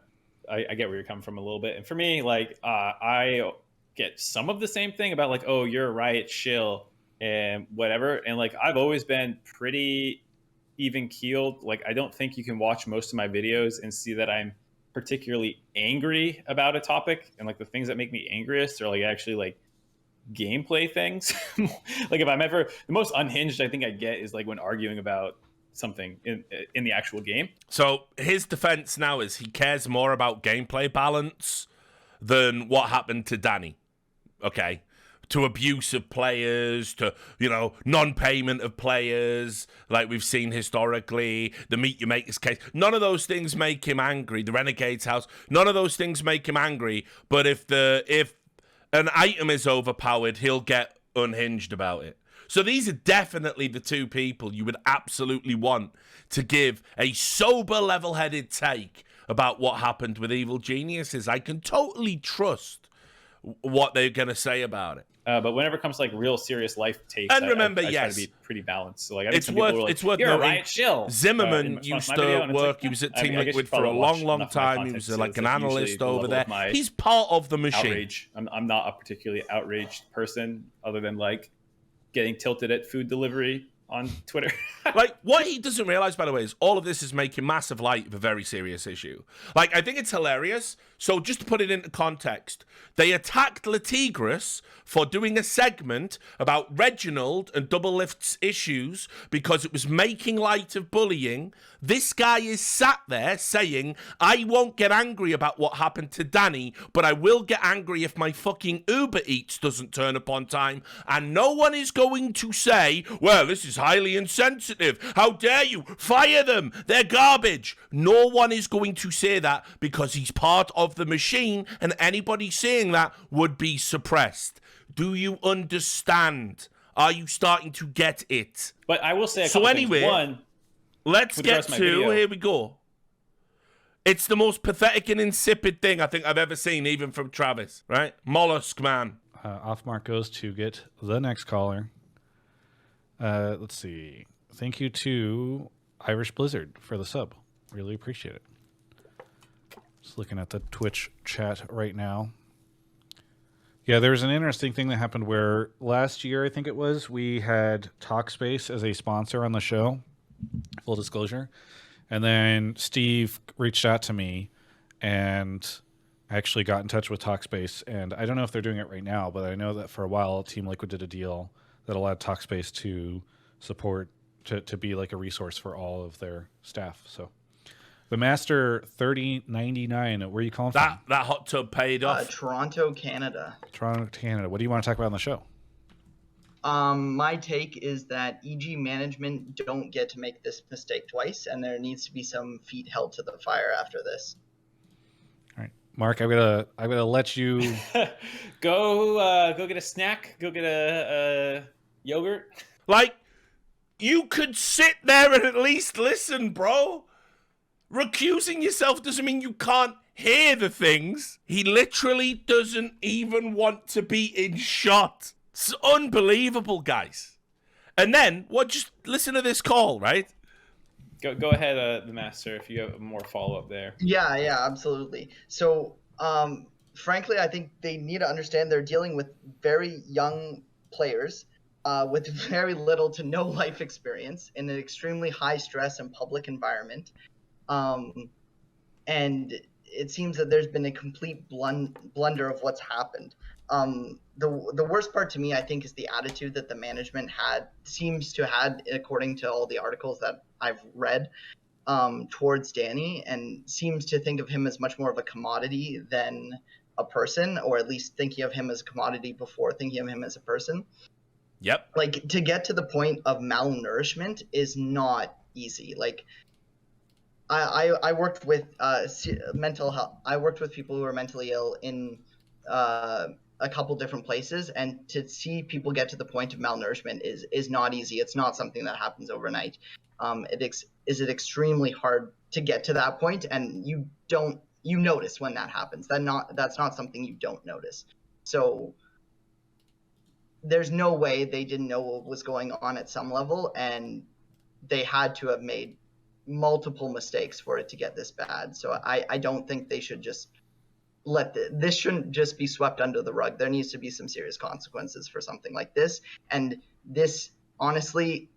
get where you're coming from a little bit. And for me, like I get some of the same thing about like, oh, you're a riot shill and whatever. And like I've always been pretty even keeled. Like I don't think you can watch most of my videos and see that I'm particularly angry about a topic. And like the things that make me angriest are like actually like gameplay things. Like if I'm ever the most unhinged I think I get is like when arguing about something in the actual game. So his defense now is he cares more about gameplay balance than what happened to Danny. Okay, to abuse of players, to, you know, non-payment of players, like we've seen historically, the Meet Your Makers case. None of those things make him angry. The Renegade's house, none of those things make him angry. But if an item is overpowered, he'll get unhinged about it. So these are definitely the two people you would absolutely want to give a sober, level-headed take about what happened with Evil Geniuses. I can totally trust what they're going to say about it. But whenever it comes to like real serious life takes, and remember, I try to be pretty balanced. So like, I think it's worth you're noting, a riot shill. Zimmerman used to work. He was at Team Liquid for a long time. He was like an analyst over there. He's part of the machine. Outrage. I'm not a particularly outraged person, other than like getting tilted at food delivery on Twitter. Like, what he doesn't realize, by the way, is all of this is making massive light of a very serious issue. Like, I think it's hilarious. So just to put it into context, they attacked Latigris for doing a segment about Reginald and Double Lift's issues because it was making light of bullying. This guy is sat there saying, I won't get angry about what happened to Danny, but I will get angry if my fucking Uber Eats doesn't turn up on time. And no one is going to say, well, this is highly insensitive. How dare you? Fire them. They're garbage. No one is going to say that because he's part of the machine, and anybody saying that would be suppressed. Do you understand? Are you starting to get it? But I will say a couple things. One, let's get to, here we go. It's the most pathetic and insipid thing I think I've ever seen, even from Travis, right? Mollusk man. Off mark goes to get the next caller. Let's see. Thank you to Irish Blizzard for the sub. Really appreciate it. Just looking at the Twitch chat right now. Yeah, there's an interesting thing that happened where last year, I think it was, we had Talkspace as a sponsor on the show. Full disclosure. And then Steve reached out to me and actually got in touch with Talkspace. And I don't know if they're doing it right now, but I know that for a while, Team Liquid did a deal that allowed Talkspace to support, to be like a resource for all of their staff. So the Master 3099, where are you calling from? That hot tub paid off. Toronto, Canada. Toronto, Canada. What do you want to talk about on the show? My take is that EG management don't get to make this mistake twice, and there needs to be some feet held to the fire after this. All right, Mark, I'm gonna let you go get a snack. Go get a yogurt. Like, you could sit there and at least listen, bro. Recusing yourself doesn't mean you can't hear the things. He literally doesn't even want to be in shot. It's unbelievable, guys. And then, just listen to this call, right? Go ahead, the Master, if you have more follow-up there. Yeah, absolutely. So, frankly, I think they need to understand they're dealing with very young players with very little to no life experience in an extremely high stress and public environment. And it seems that there's been a complete blunder of what's happened. The worst part to me, I think, is the attitude that the management seems to had, according to all the articles that I've read. towards Danny and seems to think of him as much more of a commodity than a person, or at least thinking of him as a commodity before thinking of him as a person. Yep. Like, to get to the point of malnourishment is not easy. Like, I worked with mental health. I worked with people who are mentally ill in a couple different places, and to see people get to the point of malnourishment is not easy. It's not something that happens overnight. It is extremely hard to get to that point, and you notice when that happens. That's not something you don't notice. So there's no way they didn't know what was going on at some level, and they had to have made multiple mistakes for it to get this bad. So I don't think they should just this shouldn't just be swept under the rug. There needs to be some serious consequences for something like this. And this, honestly,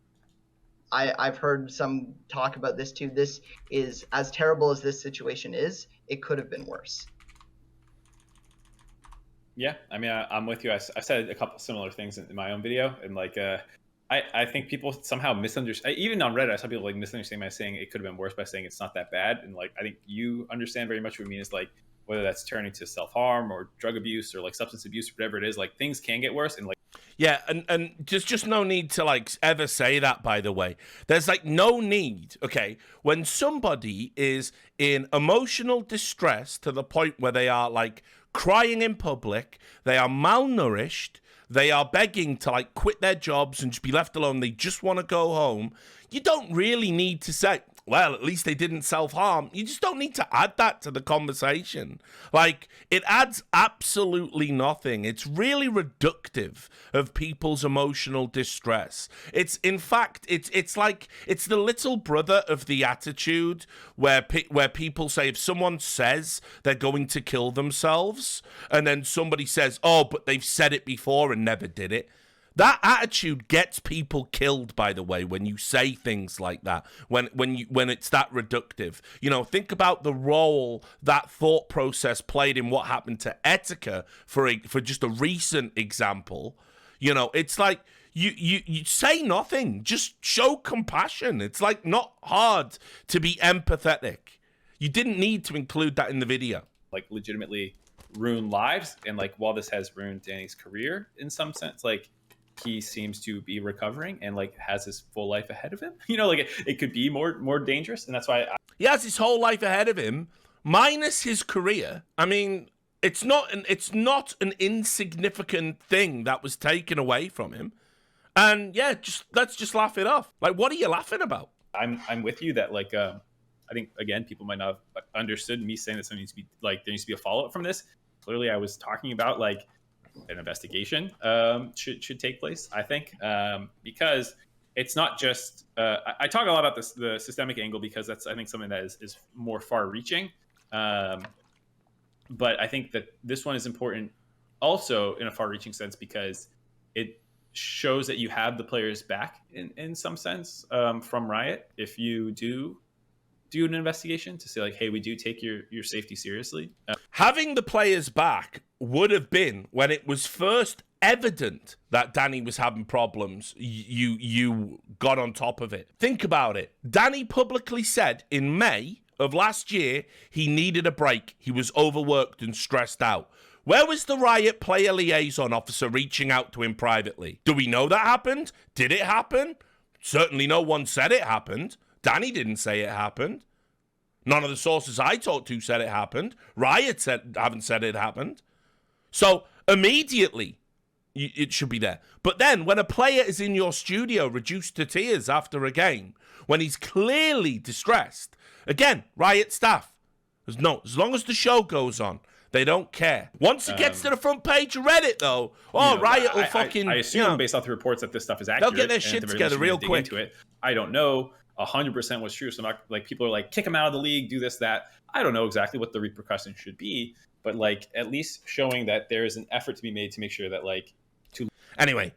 I've heard some talk about this too. This is, as terrible as this situation is, it could have been worse. Yeah, I mean, I'm with you. I said a couple similar things in my own video, and like, I think people somehow misunderstand. Even on Reddit, I saw people like misunderstand by saying it could have been worse by saying it's not that bad. And like, I think you understand very much what I mean. Is like, whether that's turning to self-harm or drug abuse or like substance abuse or whatever it is, like things can get worse. And like, yeah, and there's just no need to like ever say that, by the way. There's like no need, okay? When somebody is in emotional distress to the point where they are like crying in public, they are malnourished, they are begging to like quit their jobs and just be left alone, they just want to go home, you don't really need to say, well, at least they didn't self-harm. You just don't need to add that to the conversation. Like, it adds absolutely nothing. It's really reductive of people's emotional distress. It's, in fact, it's like, it's the little brother of the attitude where people say, if someone says they're going to kill themselves, and then somebody says, oh, but they've said it before and never did it. That attitude gets people killed, by the way, when you say things like that, when it's that reductive. You know, think about the role that thought process played in what happened to Etika for just a recent example. You know, it's like you say nothing, just show compassion. It's like not hard to be empathetic. You didn't need to include that in the video. Like legitimately ruin lives, and like while this has ruined Danny's career in some sense, like he seems to be recovering and like has his full life ahead of him. You know, like it could be more dangerous, and that's why he has his whole life ahead of him, minus his career. I mean, it's not an insignificant thing that was taken away from him. And yeah, let's just laugh it off. Like, what are you laughing about? I'm with you that like I think again people might not have understood me saying that something needs to be like there needs to be a follow up from this. Clearly, I was talking about like an investigation should take place, I think, because it's not just I talk a lot about the systemic angle because that's I think something that is more far reaching, but I think that this one is important also in a far reaching sense because it shows that you have the players back in some sense from Riot if you do an investigation to say like, hey, we do take your safety seriously. Having the players back would have been when it was first evident that Danny was having problems. You got on top of it. Think about it. Danny publicly said in May of last year he needed a break. He was overworked and stressed out. Where was the Riot player liaison officer reaching out to him privately? Do we know that happened? Did it happen? Certainly no one said it happened. Danny didn't say it happened. None of the sources I talked to said it happened. Riot haven't said it happened. So immediately, it should be there. But then when a player is in your studio reduced to tears after a game, when he's clearly distressed, again, Riot staff, as long as the show goes on, they don't care. Once it gets to the front page of Reddit, though, Riot will fucking... I assume based off the reports that this stuff is accurate. They'll get their shit together real quick. Into it. I don't know 100% what's true. So I'm not, like, people are like, kick him out of the league, do this, that. I don't know exactly what the repercussions should be, but like at least showing that there is an effort to be made to make sure that like... Anyway,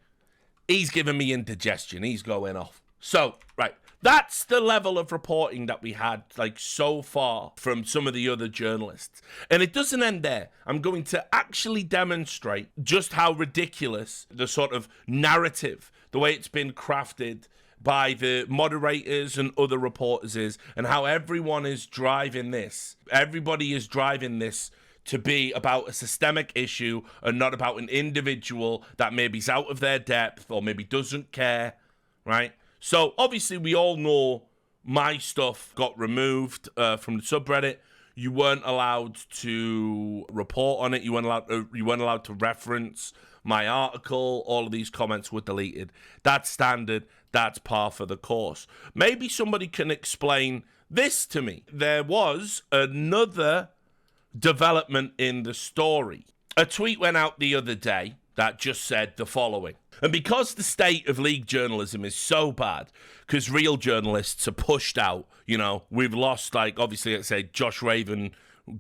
he's giving me indigestion. He's going off. So, right. That's the level of reporting that we had, like, so far from some of the other journalists. And it doesn't end there. I'm going to actually demonstrate just how ridiculous the sort of narrative, the way it's been crafted, by the moderators and other reporters is, and how everyone is driving this. Everybody is driving this to be about a systemic issue and not about an individual that maybe is out of their depth or maybe doesn't care, right? So obviously we all know my stuff got removed from the subreddit. You weren't allowed to report on it. You weren't allowed to reference my article. All of these comments were deleted. That's standard. That's par for the course. Maybe somebody can explain this to me. There was another development in the story. A tweet went out the other day that just said the following. And because the state of league journalism is so bad, because real journalists are pushed out, we've lost, obviously, let's say, Josh Raven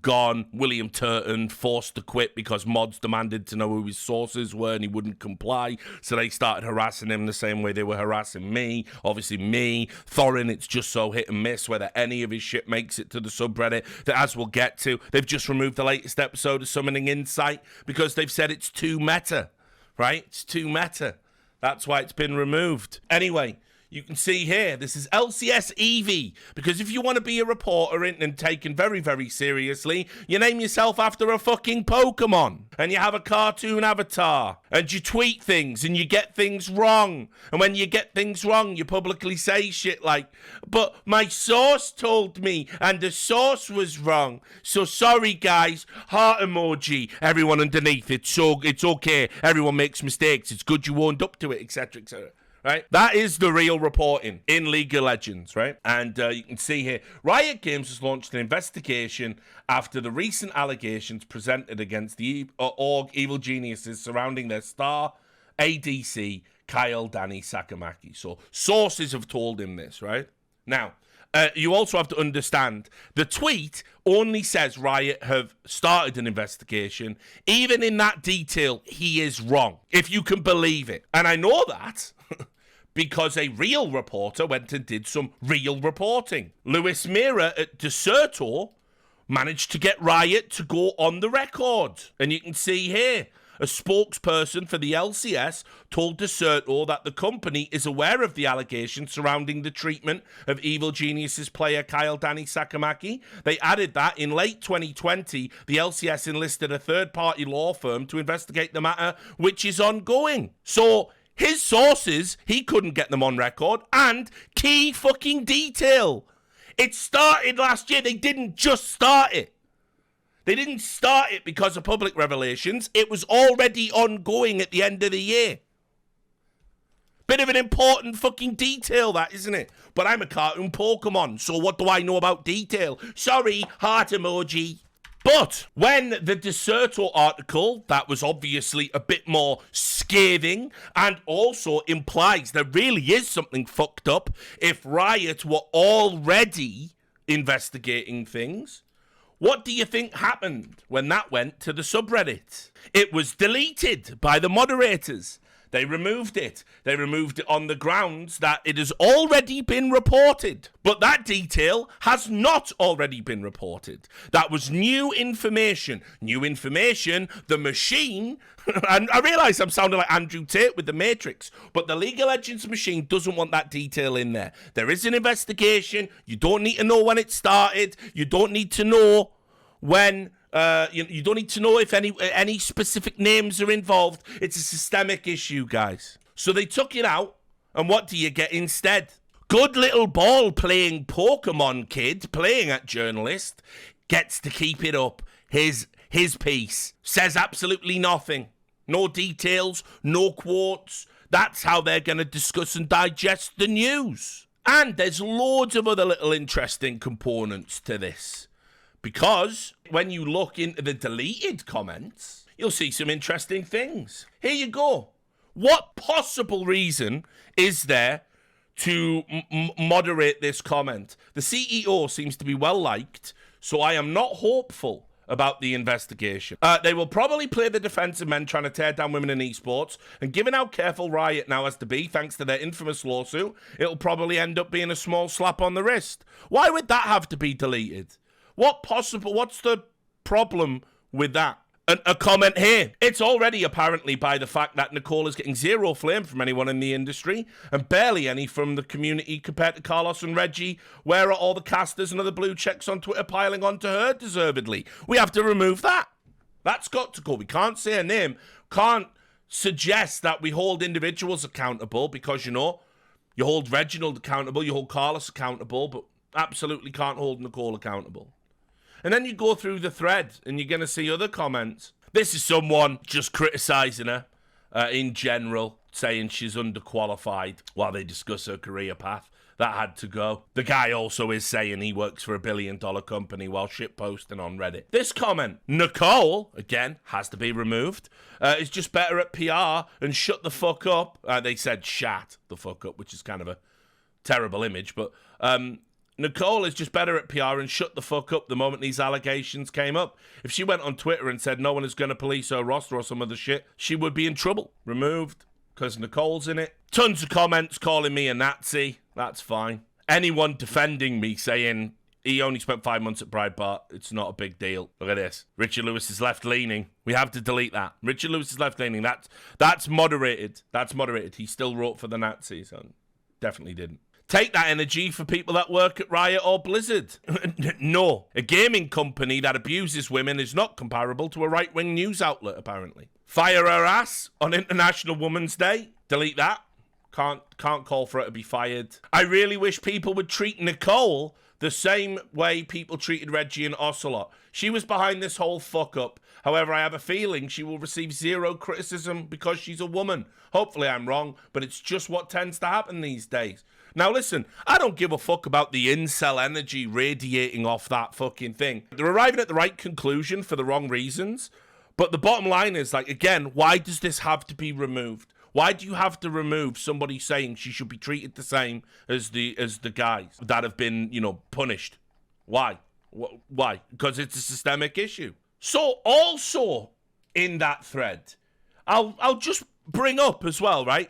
gone, William Turton forced to quit because mods demanded to know who his sources were and he wouldn't comply, so they started harassing him the same way they were harassing me. Obviously me, Thorin, it's just so hit and miss whether any of his shit makes it to the subreddit, that as we'll get to, they've just removed the latest episode of Summoning Insight because they've said it's too meta, right? It's too meta. That's why it's been removed. Anyway, you can see here, this is LCS Eevee, because if you want to be a reporter and taken very, very seriously, you name yourself after a fucking Pokemon, and you have a cartoon avatar, and you tweet things, and you get things wrong, and when you get things wrong, you publicly say shit like, but my source told me, and the source was wrong, so sorry guys, heart emoji, everyone underneath, it's okay, everyone makes mistakes, it's good you owned up to it, etc., etc., right? That is the real reporting in League of Legends, right? And you can see here, Riot Games has launched an investigation after the recent allegations presented against the org Evil Geniuses surrounding their star ADC, Kyle Danny Sakamaki. So sources have told him this, right? Now, you also have to understand, the tweet only says Riot have started an investigation. Even in that detail, he is wrong, if you can believe it. And I know that because a real reporter went and did some real reporting. Lewis Mira at Desertor managed to get Riot to go on the record. And you can see here, a spokesperson for the LCS told Desertor that the company is aware of the allegations surrounding the treatment of Evil Geniuses player Kyle Danny Sakamaki. They added that in late 2020, the LCS enlisted a third-party law firm to investigate the matter, which is ongoing. So his sources, he couldn't get them on record, and key fucking detail. It started last year. They didn't just start it. They didn't start it because of public revelations. It was already ongoing at the end of the year. Bit of an important fucking detail, that, isn't it? But I'm a cartoon Pokemon, so what do I know about detail? Sorry, heart emoji. But when the Desertor article, that was obviously a bit more scathing and also implies there really is something fucked up if Riot were already investigating things, what do you think happened when that went to the subreddit? It was deleted by the moderators. They removed it. They removed it on the grounds that it has already been reported. But that detail has not already been reported. That was new information. New information, the machine, and I realise I'm sounding like Andrew Tate with the Matrix, but the League of Legends machine doesn't want that detail in there. There is an investigation. You don't need to know when it started. You don't need to know when... You don't need to know if any specific names are involved. It's a systemic issue, guys. So they took it out, and what do you get instead? Good little ball-playing Pokemon kid playing at journalist gets to keep it up. His piece says absolutely nothing. No details, no quotes. That's how they're going to discuss and digest the news. And there's loads of other little interesting components to this. Because when you look into the deleted comments, you'll see some interesting things. Here you go. What possible reason is there to moderate this comment? The CEO seems to be well liked, so I am not hopeful about the investigation. They will probably play the defensive men trying to tear down women in esports, and given how careful Riot now has to be, thanks to their infamous lawsuit, it'll probably end up being a small slap on the wrist. Why would that have to be deleted? What's the problem with that? a comment here. It's already apparently by the fact that Nicole is getting zero flame from anyone in the industry and barely any from the community compared to Carlos and Reggie. Where are all the casters and other blue checks on Twitter piling onto her deservedly? We have to remove that. That's got to go. We can't say a name. Can't suggest that we hold individuals accountable because, you know, you hold Reginald accountable, you hold Carlos accountable, but absolutely can't hold Nicole accountable. And then you go through the thread and you're going to see other comments. This is someone just criticising her in general, saying she's underqualified while they discuss her career path. That had to go. The guy also is saying he works for $1 billion company while shitposting on Reddit. This comment, Nicole, again, has to be removed, is just better at PR and shut the fuck up. They said shat the fuck up, which is kind of a terrible image, but Nicole is just better at PR and shut the fuck up the moment these allegations came up. If she went on Twitter and said no one is going to police her roster or some other shit, she would be in trouble. Removed because Nicole's in it. Tons of comments calling me a Nazi. That's fine. Anyone defending me saying he only spent 5 months at Breitbart, it's not a big deal. Look at this. Richard Lewis is left-leaning. We have to delete that. Richard Lewis is left-leaning. That's moderated. That's moderated. He still wrote for the Nazis. Definitely didn't. Take that energy for people that work at Riot or Blizzard. No. A gaming company that abuses women is not comparable to a right-wing news outlet, apparently. Fire her ass on International Women's Day. Delete that. Can't call for her to be fired. I really wish people would treat Nicole the same way people treated Reggie and Ocelot. She was behind this whole fuck-up. However, I have a feeling she will receive zero criticism because she's a woman. Hopefully I'm wrong, but it's just what tends to happen these days. Now listen, I don't give a fuck about the incel energy radiating off that fucking thing. They're arriving at the right conclusion for the wrong reasons, but the bottom line is, like, again, why does this have to be removed? Why do you have to remove somebody saying she should be treated the same as the guys that have been, you know, punished? Why? Why? Because it's a systemic issue. So also in that thread, I'll just bring up as well, right?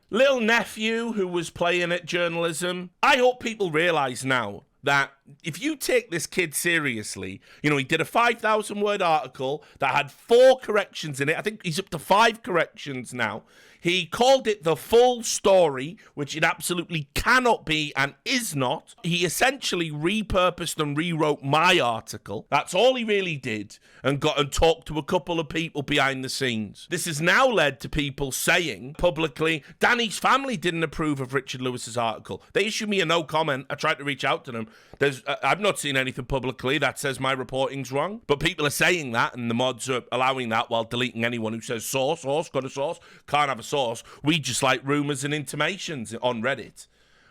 Little nephew who was playing at journalism. I hope people realize now that if you take this kid seriously, you know, he did a 5,000-word article that had 4 corrections in it. I think he's up to 5 corrections now. He called it the full story, which it absolutely cannot be and is not. He essentially repurposed and rewrote my article. That's all he really did, and got and talked to a couple of people behind the scenes. This has now led to people saying publicly, Danny's family didn't approve of Richard Lewis's article. They issued me a no comment. I tried to reach out to them. I've not seen anything publicly that says my reporting's wrong, but people are saying that, and the mods are allowing that while deleting anyone who says source, got a source, can't have a source. We just like rumors and intimations on Reddit.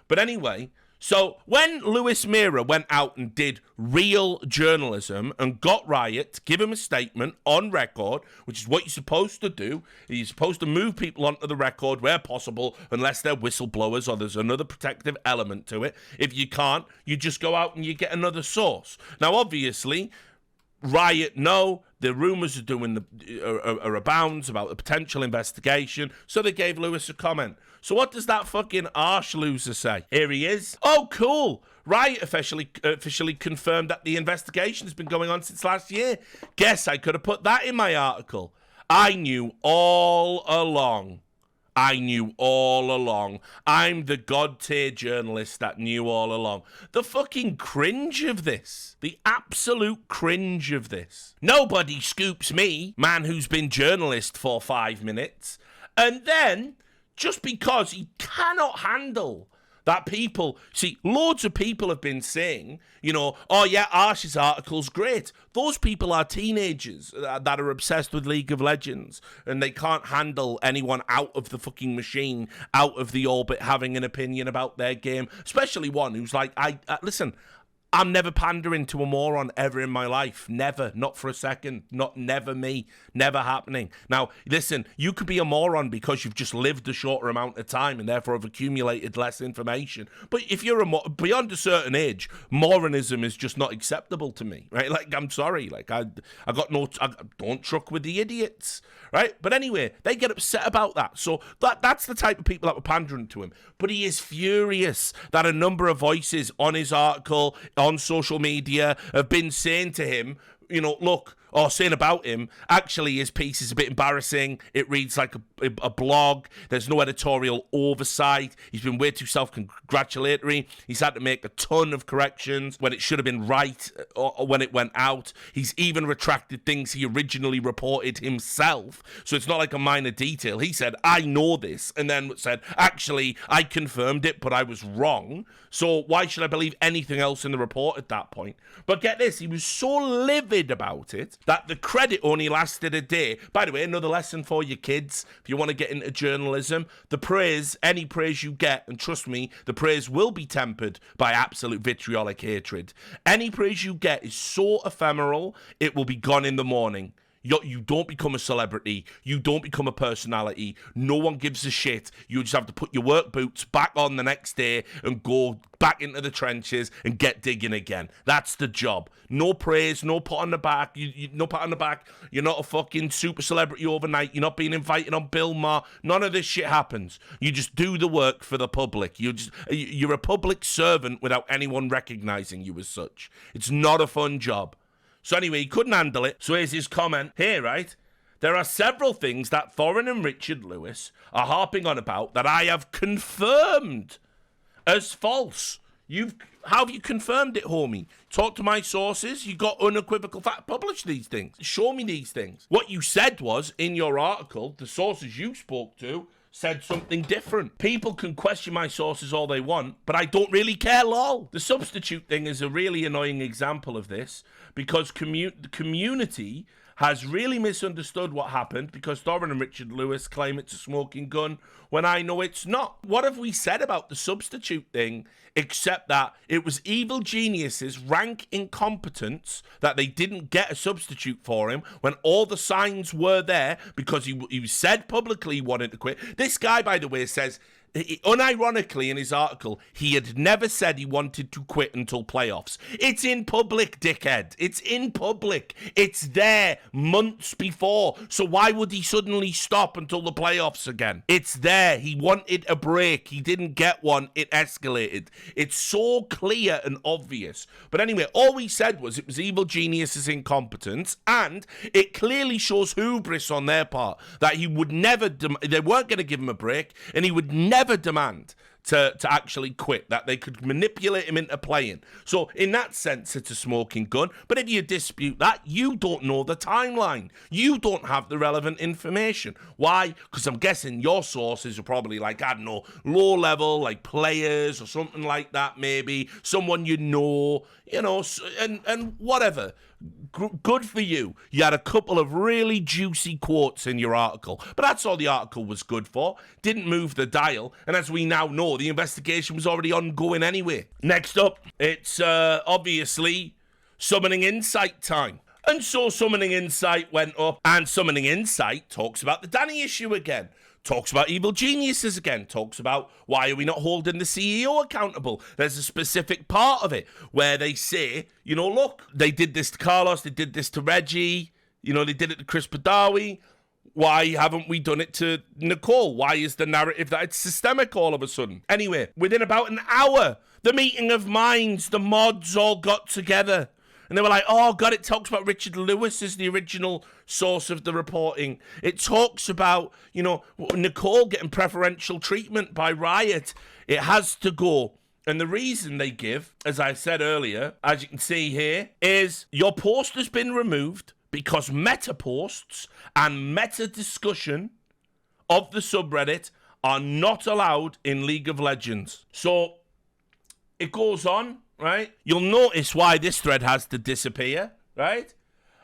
But anyway, so when Lewis Mira went out and did real journalism and got Riot to give him a statement on record, which is what you're supposed to do, you're supposed to move people onto the record where possible, unless they're whistleblowers or there's another protective element to it. If you can't, you just go out and you get another source. Now, obviously, Riot know the rumors are abounds about a potential investigation, so they gave Lewis a comment. So what does that fucking arse loser say? Here he is. Oh, cool. Riot officially confirmed that the investigation has been going on since last year. Guess I could have put that in my article. I knew all along. I'm the god-tier journalist that knew all along. The fucking cringe of this. The absolute cringe of this. Nobody scoops me, man who's been journalist for 5 minutes. And then, just because he cannot handle that people... See, loads of people have been saying, you know, oh yeah, Arsh's article's great. Those people are teenagers that are obsessed with League of Legends, and they can't handle anyone out of the fucking machine, out of the orbit, having an opinion about their game, especially one who's like, listen, I'm never pandering to a moron ever in my life. Never. Not for a second. Never me. Never happening. Now, listen, you could be a moron because you've just lived a shorter amount of time and therefore have accumulated less information. But if you're beyond a certain age, moronism is just not acceptable to me, right? Like, I'm sorry. Like, I don't truck with the idiots, right? But anyway, they get upset about that. So that's the type of people that were pandering to him. But he is furious that a number of voices on his article, on social media, have been saying to him, look, or saying about him, actually his piece is a bit embarrassing. It reads like a blog. There's no editorial oversight. He's been way too self-congratulatory. He's had to make a ton of corrections when it should have been right or when it went out. He's even retracted things he originally reported himself. So it's not like a minor detail. He said, I know this, and then said, actually, I confirmed it, but I was wrong. So why should I believe anything else in the report at that point? But get this, he was so livid about it that the credit only lasted a day. By the way, another lesson for your kids, if you want to get into journalism, the praise, any praise you get, and trust me, the praise will be tempered by absolute vitriolic hatred. Any praise you get is so ephemeral, it will be gone in the morning. You don't become a celebrity. You don't become a personality. No one gives a shit. You just have to put your work boots back on the next day and go back into the trenches and get digging again. That's the job. No praise, no pat on the back. No pat on the back. You're not a fucking super celebrity overnight. You're not being invited on Bill Maher. None of this shit happens. You just do the work for the public. You're a public servant without anyone recognizing you as such. It's not a fun job. So anyway, he couldn't handle it. So here's his comment. Here, right? There are several things that Thorin and Richard Lewis are harping on about that I have confirmed as false. How have you confirmed it, homie? Talk to my sources. You got unequivocal fact. Publish these things. Show me these things. What you said was, in your article, the sources you spoke to said something different. People can question my sources all they want, but I don't really care, lol. The substitute thing is a really annoying example of this because the community has really misunderstood what happened because Thorin and Richard Lewis claim it's a smoking gun when I know it's not. What have we said about the substitute thing except that it was evil geniuses' rank incompetence that they didn't get a substitute for him when all the signs were there because he said publicly he wanted to quit. This guy, by the way, says, unironically in his article, he had never said he wanted to quit until playoffs. It's in public, dickhead. It's in public. It's there months before. So why would he suddenly stop until the playoffs again? It's there. He wanted a break. He didn't get one. It escalated. It's so clear and obvious. But anyway, all we said was it was evil geniuses' incompetence, and it clearly shows hubris on their part that he would never, they weren't going to give him a break, and he would never demand to actually quit, that they could manipulate him into playing. So in that sense, it's a smoking gun. But if you dispute that, you don't know the timeline. You don't have the relevant information. Why? Because I'm guessing your sources are probably like, I don't know, low level, like players or something like that, maybe. Someone you know, and whatever. Good for you. You had a couple of really juicy quotes in your article, but that's all the article was good for. Didn't move the dial, and as we now know, the investigation was already ongoing anyway. Next up, it's obviously Summoning Insight time. And so Summoning Insight went up, and Summoning Insight talks about the Danny issue again. Talks about evil geniuses again. Talks about why are we not holding the CEO accountable. There's a specific part of it where they say, look, they did this to Carlos, they did this to Reggie, they did it to Chris Padawi. Why haven't we done it to Nicole? Why is the narrative that it's systemic all of a sudden? Anyway, within about an hour, the meeting of minds, the mods all got together. And they were like, oh, God, it talks about Richard Lewis as the original source of the reporting. It talks about, Nicole getting preferential treatment by Riot. It has to go. And the reason they give, as I said earlier, as you can see here, is your post has been removed because meta posts and meta discussion of the subreddit are not allowed in League of Legends. So it goes on. Right? You'll notice why this thread has to disappear, right?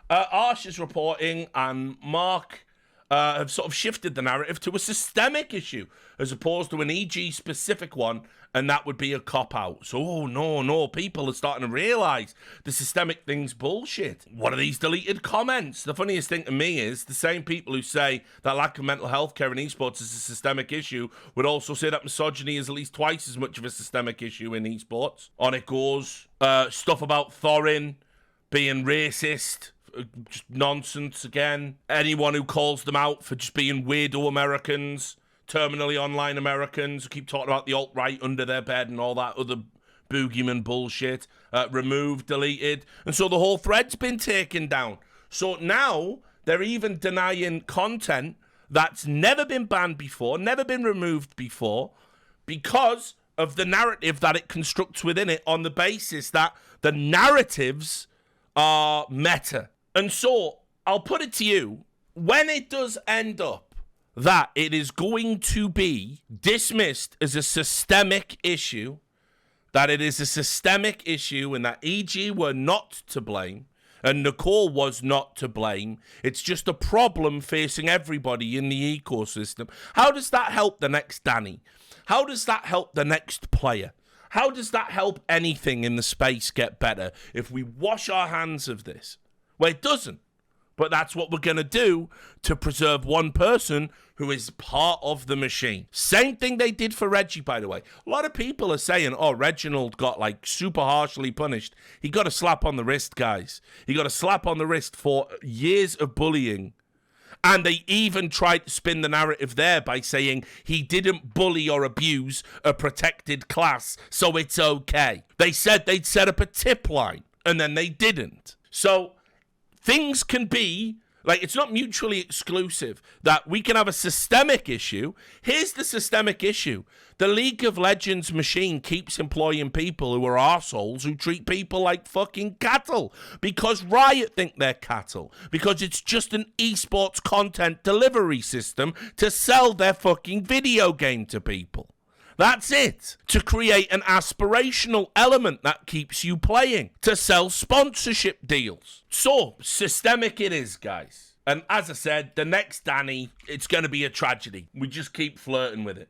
Arsh is reporting and Mark have sort of shifted the narrative to a systemic issue as opposed to an EG-specific one, and that would be a cop-out. So, oh, no, people are starting to realise the systemic thing's bullshit. What are these deleted comments? The funniest thing to me is the same people who say that lack of mental health care in esports is a systemic issue would also say that misogyny is at least twice as much of a systemic issue in esports. On it goes. Stuff about Thorin being racist. Just nonsense again. Anyone who calls them out for just being weirdo Americans, terminally online Americans who keep talking about the alt-right under their bed and all that other boogeyman bullshit, removed, deleted. And so the whole thread's been taken down. So now they're even denying content that's never been banned before, never been removed before, because of the narrative that it constructs within it on the basis that the narratives are meta. And so I'll put it to you, when it does end up that it is going to be dismissed as a systemic issue, that it is a systemic issue and that EG were not to blame and Nicole was not to blame, it's just a problem facing everybody in the ecosystem. How does that help the next Danny? How does that help the next player? How does that help anything in the space get better if we wash our hands of this? Well, it doesn't. But that's what we're going to do to preserve one person who is part of the machine. Same thing they did for Reggie, by the way. A lot of people are saying, oh, Reginald got like super harshly punished. He got a slap on the wrist, guys. He got a slap on the wrist for years of bullying. And they even tried to spin the narrative there by saying he didn't bully or abuse a protected class, so it's okay. They said they'd set up a tip line, and then they didn't. So things can be, like, it's not mutually exclusive, that we can have a systemic issue. Here's the systemic issue. The League of Legends machine keeps employing people who are arseholes who treat people like fucking cattle because Riot think they're cattle, because it's just an esports content delivery system to sell their fucking video game to people. That's it. To create an aspirational element that keeps you playing. To sell sponsorship deals. So, systemic it is, guys. And as I said, the next Danny, it's going to be a tragedy. We just keep flirting with it.